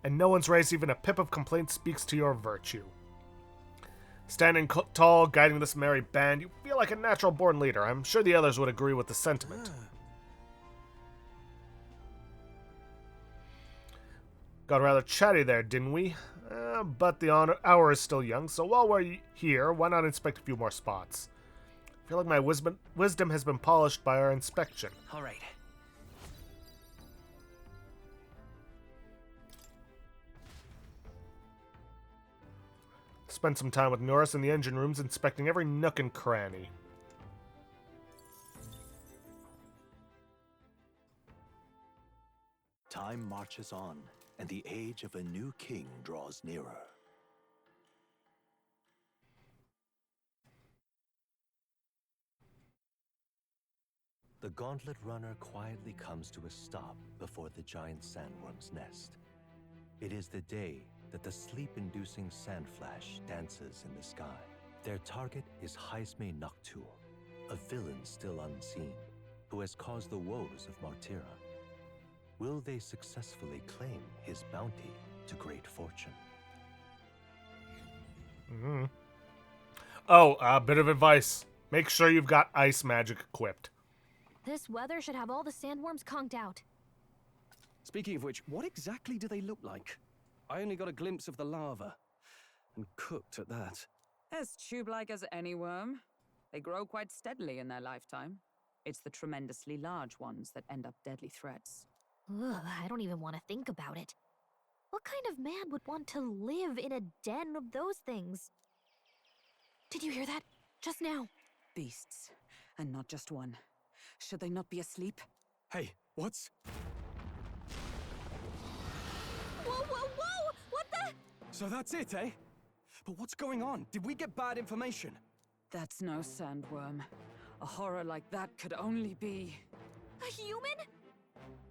Speaker 1: one's raised even a pip of complaint speaks to your virtue. Standing tall, guiding this merry band, you feel like a natural-born leader. I'm sure the others would agree with the sentiment. Got rather chatty there, didn't we? But the hour is still young, so while we're here, why not inspect a few more spots? I feel like my wisdom has been polished by our inspection.
Speaker 5: All right.
Speaker 1: Spent some time with Norris in the engine rooms inspecting every nook and cranny.
Speaker 7: Time marches on, and the age of a new king draws nearer. The gauntlet runner quietly comes to a stop before the giant sandworm's nest. It is the day that the sleep-inducing sand flash dances in the sky. Their target is Heismay Noctul, a villain still unseen, who has caused the woes of Martira. Will they successfully claim his bounty to great fortune?
Speaker 1: Oh, a bit of advice. Make sure you've got ice magic equipped.
Speaker 3: This weather should have all the sandworms conked out.
Speaker 2: Speaking of which, what exactly do they look like? I only got a glimpse of the lava. And cooked at that.
Speaker 4: As tube-like as any worm. They grow quite steadily in their lifetime. It's the tremendously large ones that end up deadly threats.
Speaker 3: Ugh, I don't even want to think about it. What kind of man would want to live in a den of those things? Did you hear that? Just now.
Speaker 4: Beasts. And not just one. Should they not be asleep?
Speaker 2: Hey, what's...
Speaker 8: Whoa, whoa, whoa! What the?
Speaker 2: So that's it, eh? But what's going on? Did we get bad information?
Speaker 4: That's no sandworm. A horror like that could only be...
Speaker 8: A human?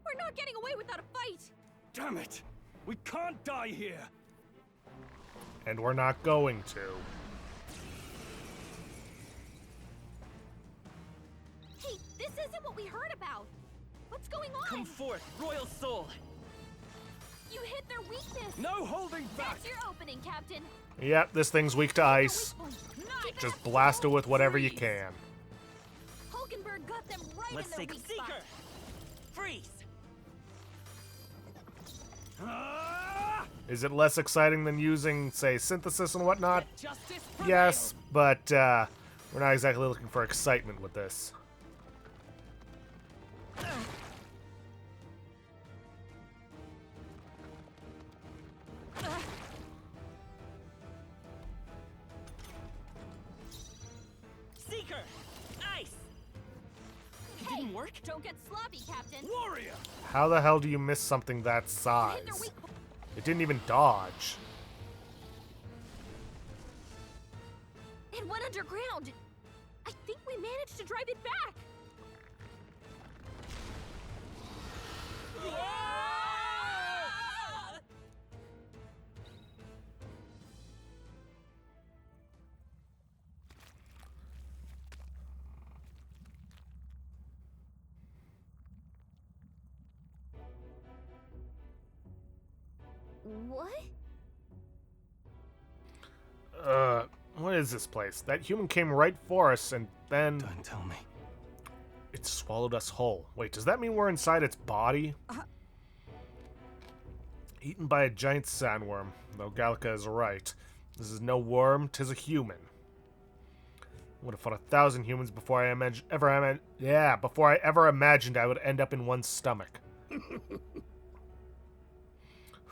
Speaker 8: We're not getting away without a fight!
Speaker 2: Damn it! We can't die here!
Speaker 1: And we're not going to.
Speaker 8: Hey, this isn't what we heard about! What's going on?
Speaker 5: Come forth, royal soul!
Speaker 3: You hit their weakness!
Speaker 2: No holding back!
Speaker 3: That's your opening, Captain!
Speaker 1: Yep, this thing's weak to ice.
Speaker 3: Keep
Speaker 1: Just
Speaker 3: after
Speaker 1: blast it
Speaker 3: those
Speaker 1: with whatever you
Speaker 3: trees.
Speaker 1: can.
Speaker 3: Hulkenberg got them right
Speaker 5: Let's
Speaker 3: in their
Speaker 5: take a
Speaker 3: weak
Speaker 5: seeker!
Speaker 3: spot.
Speaker 5: Freeze!
Speaker 1: Is it less exciting than using, say, synthesis and whatnot?
Speaker 5: Let justice prevail.
Speaker 1: Yes, but we're not exactly looking for excitement with this.
Speaker 5: Seeker! Ice!
Speaker 8: It didn't work. Don't get sloppy, Captain.
Speaker 5: Warrior!
Speaker 1: How the hell do you miss something that
Speaker 8: Hit their
Speaker 1: size?
Speaker 8: weak
Speaker 1: It didn't even dodge.
Speaker 8: It went underground. I think we managed to drive it back. What?
Speaker 1: What is this place? That human came right for us and then
Speaker 2: Don't tell me.
Speaker 1: it swallowed us whole. Wait, does that mean we're inside its body? Eaten by a giant sandworm. Though Gallica is right. This is no worm, 'tis a human. I would have fought 1,000 humans before I ever imagined I would end up in one's stomach.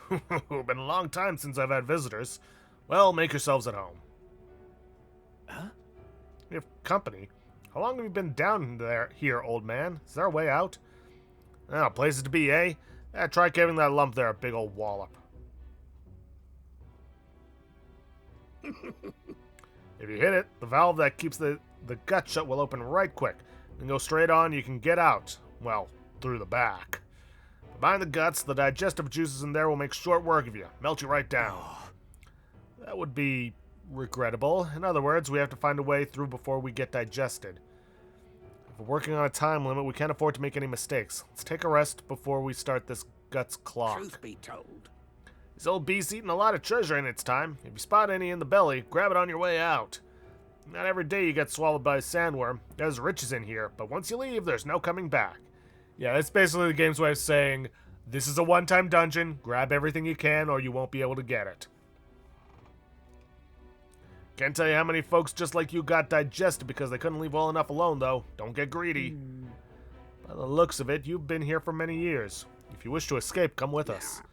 Speaker 1: Been a long time since I've had visitors. Well, make yourselves at home.
Speaker 2: Huh?
Speaker 1: You have company. How long have you been down here, old man? Is there a way out? Oh, places to be, eh? Try giving that lump there a big old wallop. If you hit it, the valve that keeps the gut shut will open right quick. Then go straight on, you can get out. Well, through the back. Behind the guts, the digestive juices in there will make short work of you. Melt you right down. That would be regrettable. In other words, we have to find a way through before we get digested. If we're working on a time limit, we can't afford to make any mistakes. Let's take a rest before we start this guts clock.
Speaker 5: Truth be told.
Speaker 1: This old beast's eaten a lot of treasure in its time. If you spot any in the belly, grab it on your way out. Not every day you get swallowed by a sandworm. There's riches in here, but once you leave, there's no coming back. Yeah, that's basically the game's way of saying, this is a one-time dungeon, grab everything you can or you won't be able to get it. Can't tell you how many folks just like you got digested because they couldn't leave well enough alone, though. Don't get greedy. By the looks of it, you've been here for many years. If you wish to escape, come with us.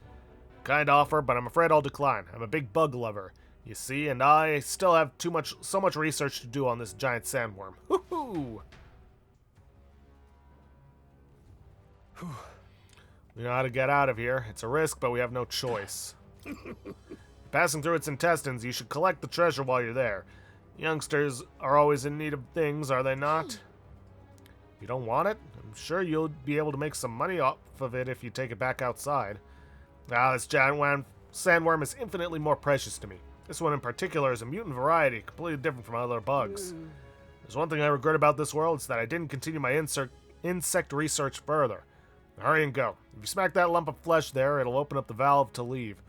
Speaker 1: Kind offer, but I'm afraid I'll decline. I'm a big bug lover, you see, and I still have so much research to do on this giant sandworm. Woohoo! We know how to get out of here. It's a risk, but we have no choice. Passing through its intestines, you should collect the treasure while you're there. Youngsters are always in need of things, are they not? You don't want it? I'm sure you'll be able to make some money off of it if you take it back outside. This giant sandworm is infinitely more precious to me. This one in particular is a mutant variety, completely different from other bugs. There's one thing I regret about this world, it's that I didn't continue my insect research further. Hurry and go. If you smack that lump of flesh there, it'll open up the valve to leave.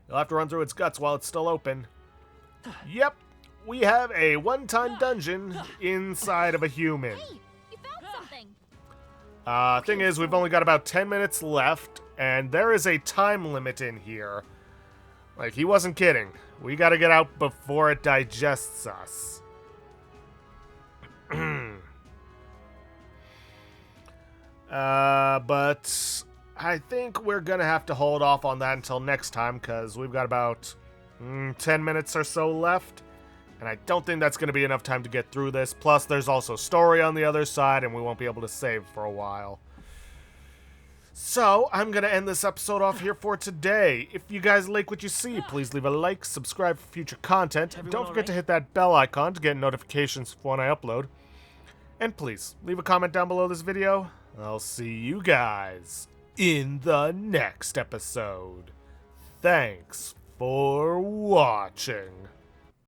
Speaker 1: You'll have to run through its guts while it's still open. Yep, we have a one-time dungeon inside of a human.
Speaker 8: Hey, you found something.
Speaker 1: Thing is, we've only got about 10 minutes left, and there is a time limit in here. Like, he wasn't kidding. We gotta get out before it digests us. But I think we're gonna have to hold off on that until next time, because we've got about 10 minutes or so left. And I don't think that's gonna be enough time to get through this. Plus, there's also story on the other side, and we won't be able to save for a while. So, I'm going to end this episode off here for today. If you guys like what you see, please leave a like, subscribe for future content, and don't forget to hit that bell icon to get notifications for when I upload. And please, leave a comment down below this video. I'll see you guys in the next episode. Thanks for watching.